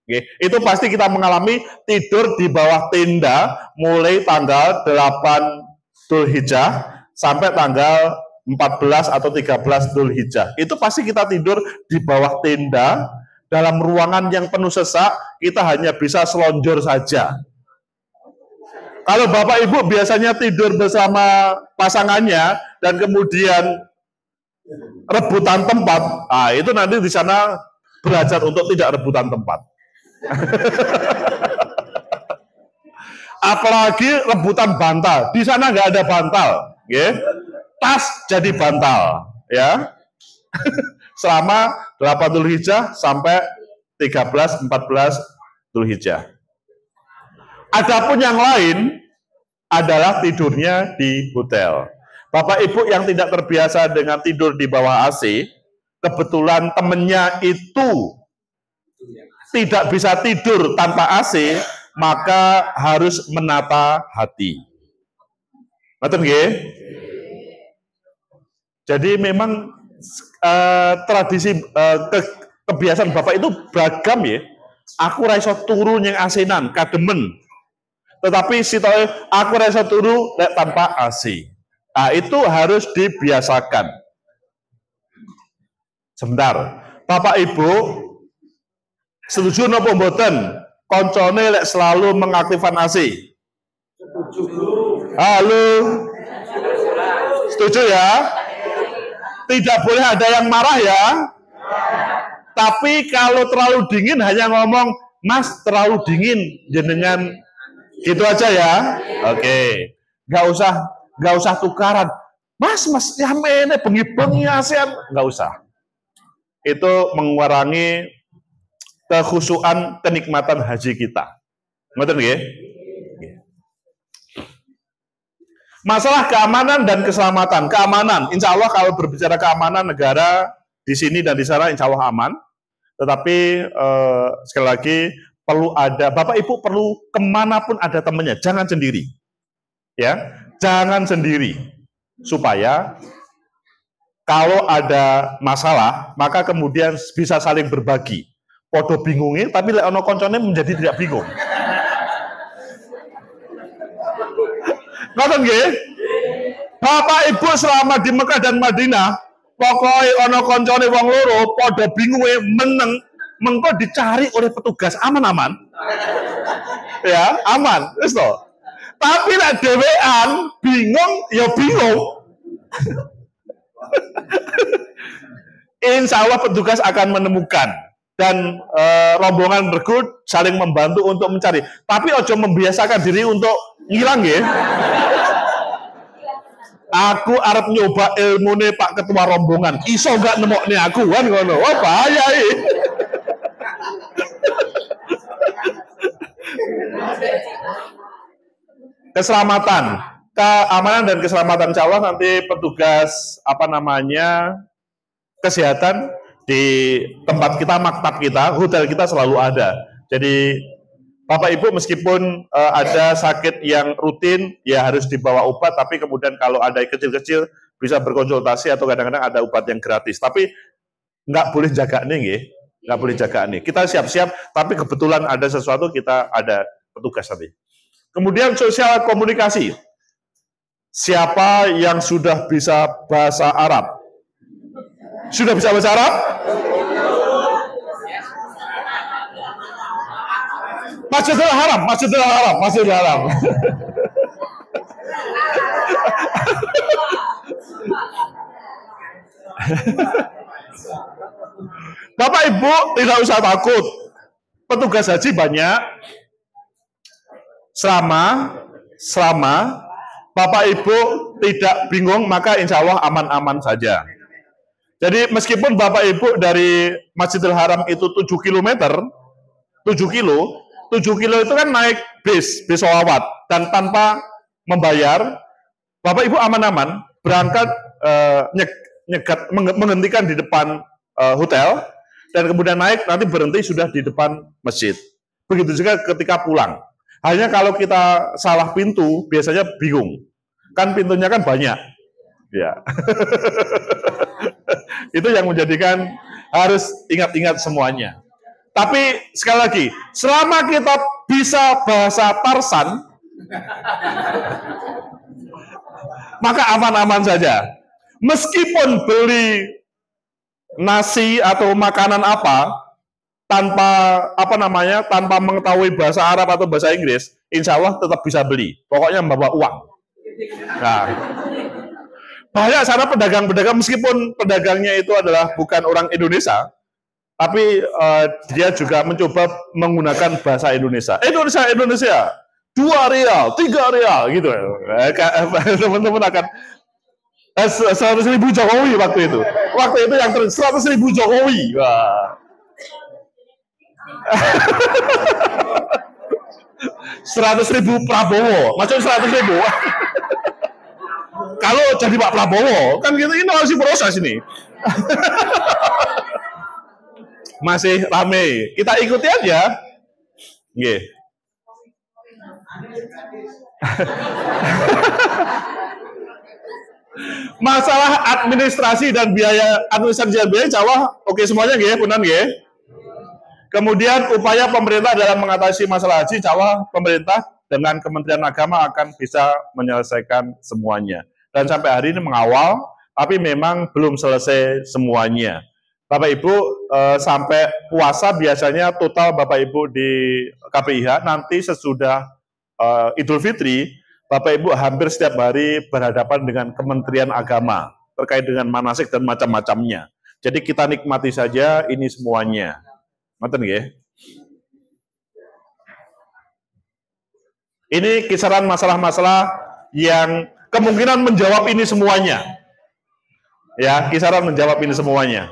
Oke, itu pasti kita mengalami tidur di bawah tenda mulai tanggal 8 Dzulhijjah sampai tanggal 14 atau 13 Dzulhijjah. Itu pasti kita tidur di bawah tenda dalam ruangan yang penuh sesak, kita hanya bisa selonjor saja. Kalau Bapak Ibu biasanya tidur bersama pasangannya dan kemudian rebutan tempat, itu nanti di sana belajar untuk tidak rebutan tempat. Apalagi rebutan bantal, di sana nggak ada bantal, ya. Tas jadi bantal, ya. Selama 8 Dzulhijjah sampai 13-14 Dzulhijjah. Adapun yang lain adalah tidurnya di hotel. Bapak Ibu yang tidak terbiasa dengan tidur di bawah AC, kebetulan temennya itu tidak bisa tidur tanpa AC, maka harus menata hati. Betul nggih? Jadi memang tradisi kebiasaan Bapak itu beragam ya. Aku ra iso turu ning asinan, kademen. Tetapi sitoe aku ra iso turu tanpa AC. Nah, itu harus dibiasakan. Sebentar. Bapak Ibu setuju napa mboten? Koncone lek selalu mengaktifkan AC. Setuju. Halo. Setuju ya? Tidak boleh ada yang marah ya. Tapi kalau terlalu dingin hanya ngomong, Mas terlalu dingin, jenengan gitu aja ya. Oke. Nggak usah tukaran. Mas ya mene bengi-bengi ASEAN, nggak usah. Itu mengurangi kekhusyuan kenikmatan haji kita. Ngerti nggih? Masalah keamanan dan keselamatan. Keamanan, insya Allah kalau berbicara keamanan negara di sini dan di sana insya Allah aman. Tetapi sekali lagi perlu ada, Bapak Ibu perlu kemanapun ada temannya, jangan sendiri. Ya, jangan sendiri. Supaya kalau ada masalah, maka kemudian bisa saling berbagi. Podo bingungnya, tapi lek ono koncone menjadi tidak bingung. Ngoten nggih? Bapak Ibu selama di Mekah dan Madinah, pokoknya ono koncone wong loro padha bingunge meneng, mengko dicari oleh petugas aman-aman. Ya, aman, wis to. Tapi nek dhewean bingung ya bingung. Insya Allah petugas akan menemukan dan rombongan berikut saling membantu untuk mencari. Tapi ojo membiasakan diri untuk ngilang ya. Aku arep nyoba ilmune Pak Ketua rombongan. Iso gak nemokne aku kan ngono. Wah bahaya iki. keselamatan, keamanan dan keselamatan, insya Allah nanti petugas kesehatan di tempat kita, maktab kita, hotel kita selalu ada. Jadi Bapak Ibu meskipun ada sakit yang rutin ya harus dibawa obat, tapi kemudian kalau ada yang kecil-kecil bisa berkonsultasi atau kadang-kadang ada obat yang gratis. Tapi nggak boleh jaga nih, nggak boleh jaga nih. Kita siap-siap, tapi kebetulan ada sesuatu kita ada petugas nanti. Kemudian sosial komunikasi. Siapa yang sudah bisa bahasa Arab? Sudah bisa bahasa Arab? Masjidil Haram, Masjidil Haram, Masjidil Haram. Bapak Ibu tidak usah takut. Petugas haji banyak. Selama Bapak Ibu tidak bingung, maka insya Allah aman-aman saja. Jadi meskipun Bapak Ibu dari Masjidil Haram itu 7 km, 7 kilo itu kan naik bis solawat, dan tanpa membayar, Bapak Ibu aman-aman berangkat menghentikan di depan hotel, dan kemudian naik, nanti berhenti sudah di depan masjid. Begitu juga ketika pulang. Hanya kalau kita salah pintu, biasanya bingung. Kan pintunya kan banyak. Ya. Itu yang menjadikan harus ingat-ingat semuanya. Tapi sekali lagi, selama kita bisa bahasa Tarsan, maka aman-aman saja. Meskipun beli nasi atau makanan apa tanpa mengetahui bahasa Arab atau bahasa Inggris, insya Allah tetap bisa beli. Pokoknya membawa uang. Nah, banyak sana pedagang-pedagang, meskipun pedagangnya itu adalah bukan orang Indonesia, tapi dia juga mencoba menggunakan bahasa Indonesia. Indonesia, 2 rial, 3 rial, gitu. Teman-teman akan 100.000 Jokowi waktu itu. Waktu itu yang 100.000 Jokowi. Wah. 100.000 Prabowo, maksudnya 100.000. Kalau jadi Pak Prabowo, kan gitu, ini masih proses ini. Masih rame. Kita ikuti aja. Nggih. Masalah administrasi dan biaya insya Allah oke semuanya nggih, punten nggih. Kemudian upaya pemerintah dalam mengatasi masalah haji, insya Allah pemerintah dengan Kementerian Agama akan bisa menyelesaikan semuanya. Dan sampai hari ini mengawal, tapi memang belum selesai semuanya. Bapak Ibu sampai puasa biasanya total Bapak Ibu di KPIH nanti sesudah Idul Fitri, Bapak Ibu hampir setiap hari berhadapan dengan Kementerian Agama terkait dengan manasik dan macam-macamnya. Jadi kita nikmati saja ini semuanya. Ngoten nggih. Ini kisaran masalah-masalah yang kemungkinan menjawab ini semuanya. Ya, kisaran menjawab ini semuanya.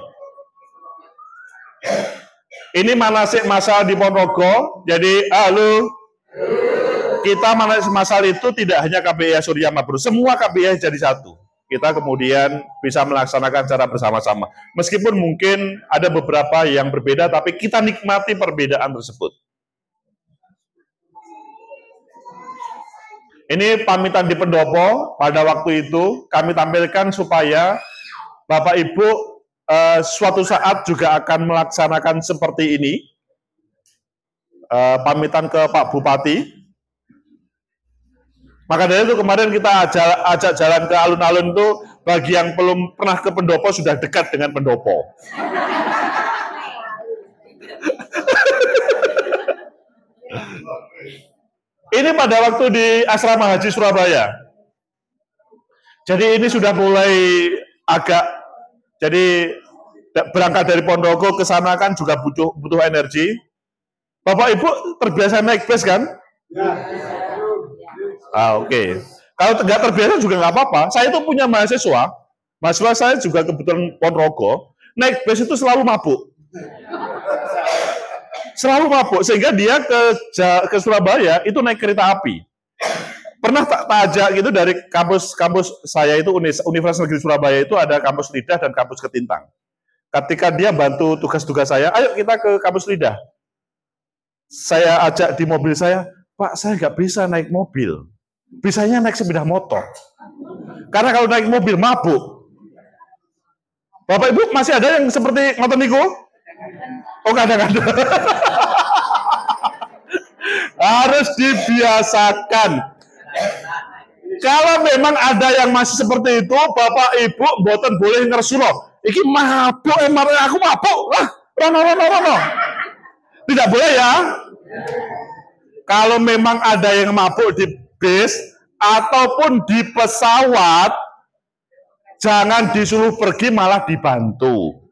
Ini manasik masal di Ponorogo. Jadi, kita manasik masal itu tidak hanya KPIH Surya Mabrur, semua KPIH jadi satu. Kita kemudian bisa melaksanakan secara bersama-sama. Meskipun mungkin ada beberapa yang berbeda, tapi kita nikmati perbedaan tersebut. Ini pamitan di pendopo, pada waktu itu kami tampilkan supaya Bapak Ibu suatu saat juga akan melaksanakan seperti ini. Pamitan ke Pak Bupati. Maka dari itu kemarin kita ajak jalan ke alun-alun itu, bagi yang belum pernah ke pendopo sudah dekat dengan pendopo. Ini pada waktu di Asrama Haji Surabaya. Jadi ini sudah mulai agak, jadi berangkat dari Ponorogo ke sana kan juga butuh energi. Bapak Ibu terbiasa naik bus kan? Oke. Kalau nggak terbiasa juga nggak apa-apa. Saya itu punya mahasiswa saya juga kebetulan Ponorogo, naik bus itu selalu mabuk. Selalu mabuk, sehingga dia ke Surabaya itu naik kereta api. Pernah tak ajak gitu dari kampus saya itu Universitas Negeri Surabaya itu ada kampus lidah dan kampus ketintang. Ketika dia bantu tugas-tugas saya, ayo kita ke kampus lidah. Saya ajak di mobil saya, Pak, saya nggak bisa naik mobil. Bisanya naik sepeda motor. Karena kalau naik mobil mabuk. Bapak Ibu masih ada yang seperti ngoten niku? Oh, kadang-kadang. Harus dibiasakan. Kalau memang ada yang masih seperti itu, Bapak Ibu mboten boleh ngersula. Iki mabuk, aku mabuk. Rono. Tidak boleh ya. Kalau memang ada yang mabuk di bis ataupun di pesawat, jangan disuruh pergi, malah dibantu.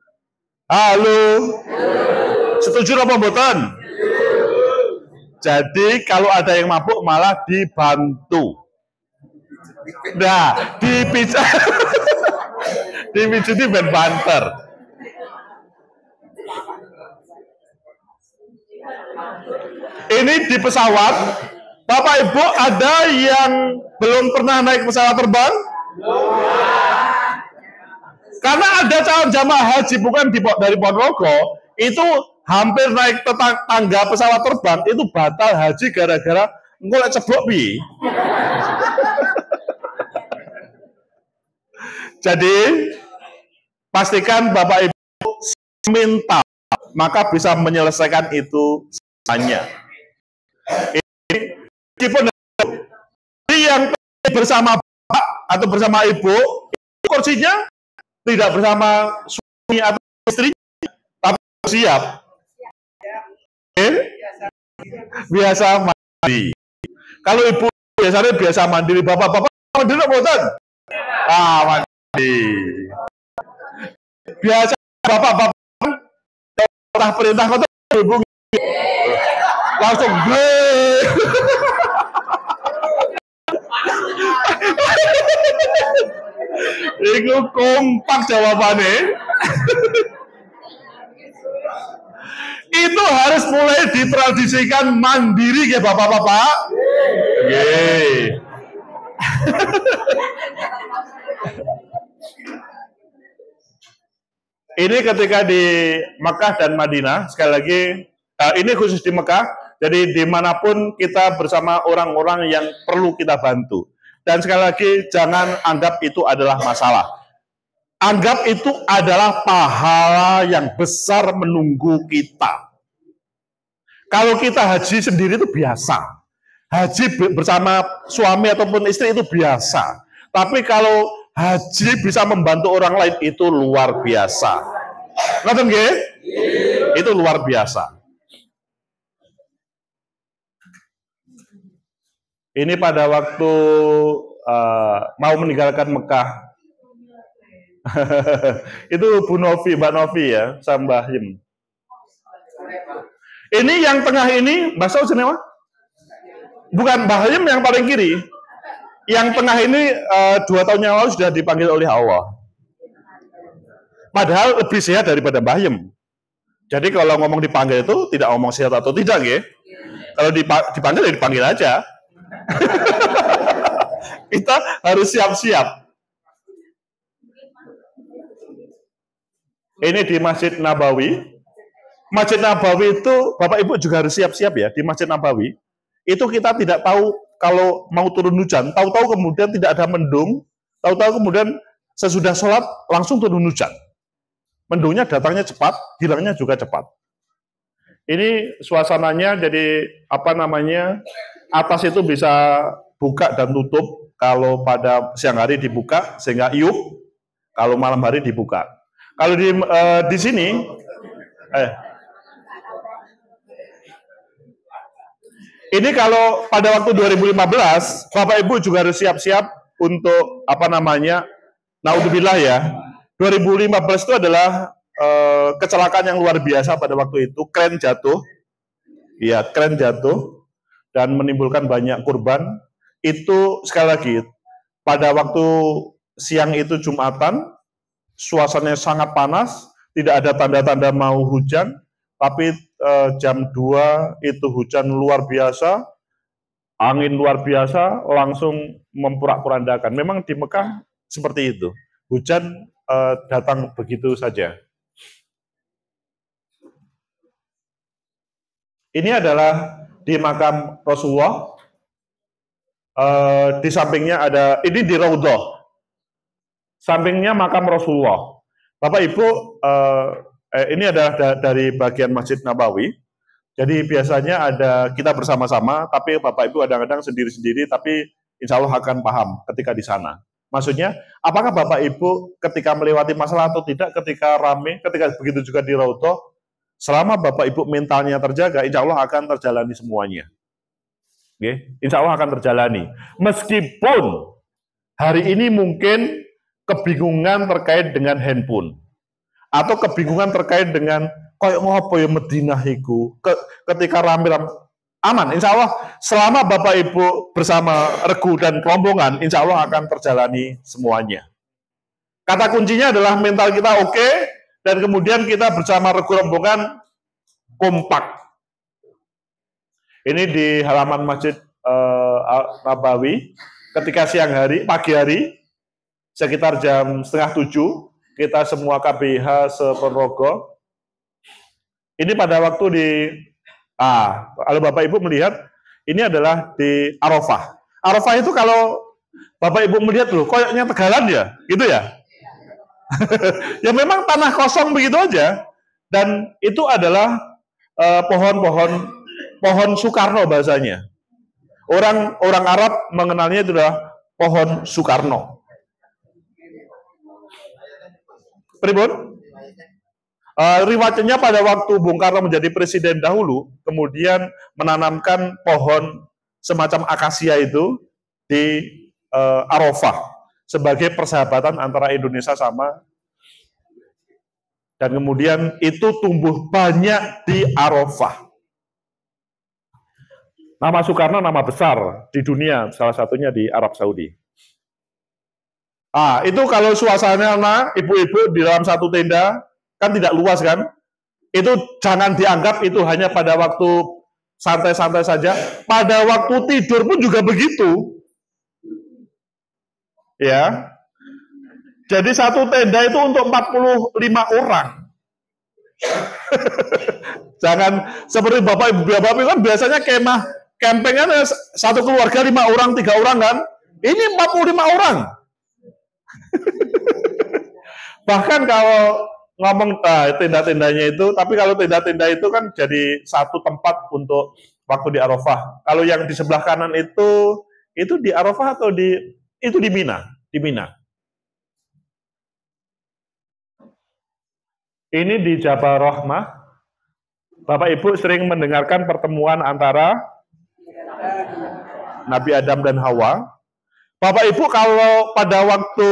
Halo? Setuju apa mboten? Jadi kalau ada yang mabuk malah dibantu. Nah, dipijuti ben banter. Ini di pesawat, Bapak Ibu ada yang belum pernah naik pesawat terbang? Karena ada calon jamaah haji bukan dari Ponorogo, itu hampir naik tangga pesawat terbang, itu batal haji gara-gara ngolek ceblok pi. Jadi, pastikan Bapak Ibu minta, maka bisa menyelesaikan itu hanya. Ini yang bersama Bapak atau bersama Ibu, kursinya tidak bersama suami atau istri, tapi siap. Biasa mandi. Kalau Ibu biasanya biasa mandiri, Bapak mandiri boten? Mandi. Biasa Bapak perintah kota hubungi langsung itu kompak jawabannya. Itu harus mulai ditradisikan mandiri ya Bapak-bapak. Ini ketika di Mekah dan Madinah, sekali lagi, ini khusus di Mekah, jadi dimanapun kita bersama orang-orang yang perlu kita bantu. Dan sekali lagi, jangan anggap itu adalah masalah. Anggap itu adalah pahala yang besar menunggu kita. Kalau kita haji sendiri itu biasa. Haji bersama suami ataupun istri itu biasa. Tapi kalau haji bisa membantu orang lain itu luar biasa. Ngerti nggih? Itu luar biasa. Ini pada waktu mau meninggalkan Mekah. Itu Bu Novi, Mbak Novi ya, sama Mbah Him. Ini yang tengah ini, Mbak Saud Senewa? Bukan Mbah Him yang paling kiri. Yang tengah ini 2 tahun yang lalu sudah dipanggil oleh Allah. Padahal lebih sehat daripada Mbah Him. Jadi kalau ngomong dipanggil itu tidak ngomong sehat atau tidak, ya. Kalau dipanggil ya dipanggil aja. Kita harus siap-siap. Ini di Masjid Nabawi. Masjid Nabawi itu Bapak Ibu juga harus siap-siap ya. Di Masjid Nabawi itu kita tidak tahu kalau mau turun hujan. Tahu-tahu kemudian tidak ada mendung. Tahu-tahu kemudian sesudah sholat langsung turun hujan. Mendungnya datangnya cepat, hilangnya juga cepat. Ini suasananya jadi apa namanya? Atas itu bisa buka dan tutup. Kalau pada siang hari dibuka sehingga iup. Kalau malam hari dibuka. Kalau di sini, ini kalau pada waktu 2015, Bapak Ibu juga harus siap-siap untuk apa namanya, naudzubillah ya. 2015 itu adalah kecelakaan yang luar biasa pada waktu itu, kren jatuh, ya kren jatuh dan menimbulkan banyak korban. Itu sekali lagi pada waktu siang itu Jumatan. Suasananya sangat panas, tidak ada tanda-tanda mau hujan, tapi jam 2 itu hujan luar biasa, angin luar biasa langsung memporak-porandakan. Memang di Mekah seperti itu. Hujan datang begitu saja. Ini adalah di makam Rasulullah. Di sampingnya ada, ini di Raudhah. Sampingnya makam Rasulullah. Bapak Ibu, ini adalah dari bagian Masjid Nabawi. Jadi biasanya ada kita bersama-sama, tapi Bapak Ibu kadang-kadang sendiri-sendiri, tapi insya Allah akan paham ketika di sana. Maksudnya, apakah Bapak Ibu ketika melewati masalah atau tidak, ketika rame, ketika begitu juga di Raudhah, selama Bapak Ibu mentalnya terjaga, insya Allah akan terjalani semuanya. Oke? Insya Allah akan terjalani. Meskipun hari ini mungkin kebingungan terkait dengan handphone, atau kebingungan terkait dengan koyok ngopo ya Madinah iku ketika rame-rame aman, insya Allah selama Bapak Ibu bersama regu dan kelompongan, insya Allah akan terjalani semuanya. Kata kuncinya adalah mental kita oke, dan kemudian kita bersama regu rombongan kompak. Ini di halaman Masjid Nabawi ketika siang hari, pagi hari, sekitar jam 6:30, kita semua KBH sePonorogo. Ini pada waktu di, kalau Bapak Ibu melihat, ini adalah di Arafah. Arafah itu kalau Bapak Ibu melihat loh, koyoknya Tegalan ya, gitu ya. Ya memang tanah kosong begitu aja. Dan itu adalah pohon Soekarno bahasanya. Orang Arab mengenalnya itu adalah pohon Soekarno. Pribun? Riwayatnya pada waktu Bung Karno menjadi presiden dahulu, kemudian menanamkan pohon semacam akasia itu di Arafah sebagai persahabatan antara Indonesia sama, dan kemudian itu tumbuh banyak di Arafah. Nama Soekarno nama besar di dunia, salah satunya di Arab Saudi. Itu kalau suasananya ibu-ibu di dalam satu tenda, kan tidak luas kan? Itu jangan dianggap itu hanya pada waktu santai-santai saja. Pada waktu tidur pun juga begitu. Ya. Jadi satu tenda itu untuk 45 orang. Jangan seperti Bapak Ibu kan biasanya kemah camping kan satu keluarga 5 orang, 3 orang kan? Ini 45 orang. Bahkan kalau ngomong tenda-tendanya itu, tapi kalau tenda-tenda itu kan jadi satu tempat untuk waktu di Arafah. Kalau yang di sebelah kanan itu di Arafah atau itu di Mina? Di Mina. Ini di Jabal Rahmah. Bapak Ibu sering mendengarkan pertemuan antara Nabi Adam dan Hawa. Bapak Ibu kalau pada waktu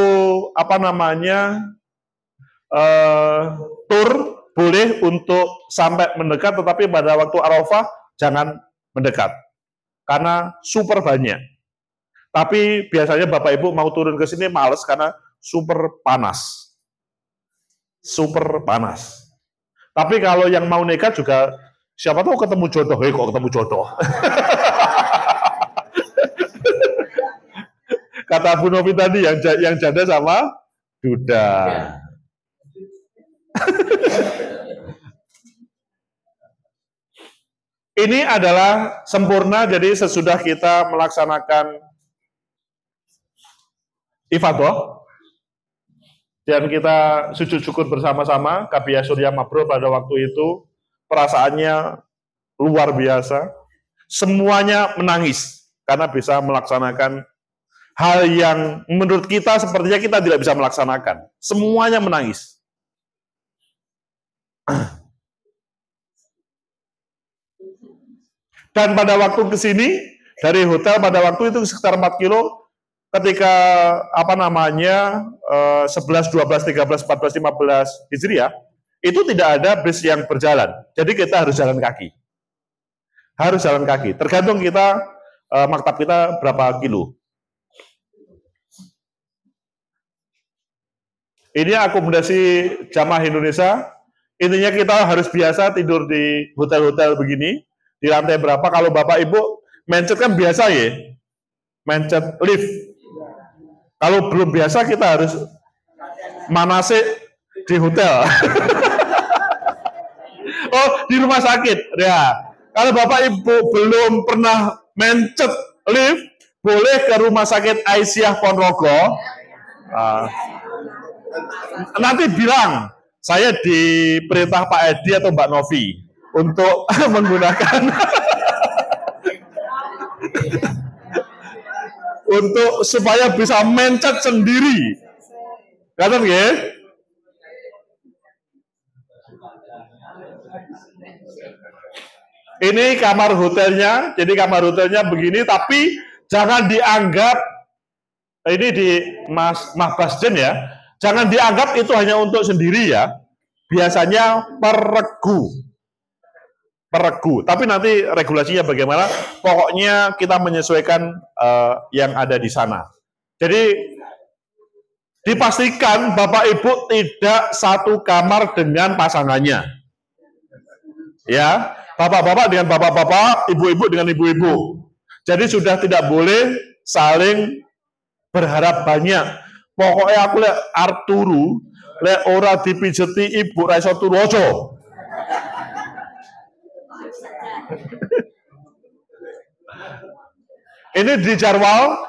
tur boleh untuk sampai mendekat, tetapi pada waktu Arafah jangan mendekat karena super banyak. Tapi biasanya Bapak Ibu mau turun ke sini males karena super panas. Super panas. Tapi kalau yang mau nekat juga siapa tahu ketemu jodoh. Kok ketemu jodoh? Kata Bu Novi tadi yang janda sama duda. Ini adalah sempurna, jadi sesudah kita melaksanakan ifadah dan kita sujud syukur bersama-sama, Kabiyah Surya Mabro pada waktu itu perasaannya luar biasa. Semuanya menangis karena bisa melaksanakan hal yang menurut kita sepertinya kita tidak bisa melaksanakan. Semuanya menangis. Dan pada waktu ke sini dari hotel pada waktu itu sekitar 4 kilo, ketika 11, 12, 13, 14, 15 Hijriah, itu tidak ada bis yang berjalan. Jadi kita harus jalan kaki. Harus jalan kaki. Tergantung kita, maktab kita berapa kilo. Ini akomodasi jamaah Indonesia. Intinya kita harus biasa tidur di hotel-hotel begini. Di lantai berapa, kalau Bapak Ibu Mencet kan biasa ya, mencet lift. Kalau belum biasa kita harus manasik di hotel. Oh, di rumah sakit. Ya. Kalau Bapak Ibu belum pernah mencet lift, boleh ke rumah sakit Aisyah Ponorogo. Nanti bilang, saya diperintah Pak Edi atau Mbak Novi untuk menggunakan untuk supaya bisa mencet sendiri. Kata ya? Ini kamar hotelnya, jadi kamar hotelnya begini, tapi jangan dianggap ini di Mas Basden ya, jangan dianggap itu hanya untuk sendiri ya. Biasanya peregu. Tapi nanti regulasinya bagaimana? Pokoknya kita menyesuaikan yang ada di sana. Jadi dipastikan Bapak Ibu tidak satu kamar dengan pasangannya. Ya, bapak-bapak dengan bapak-bapak, ibu-ibu dengan ibu-ibu. Jadi sudah tidak boleh saling berharap banyak. Pokoknya aku lihat Arturu, lihat ora dipijeti ibu raiso turu ojo. Ini di Jarwal,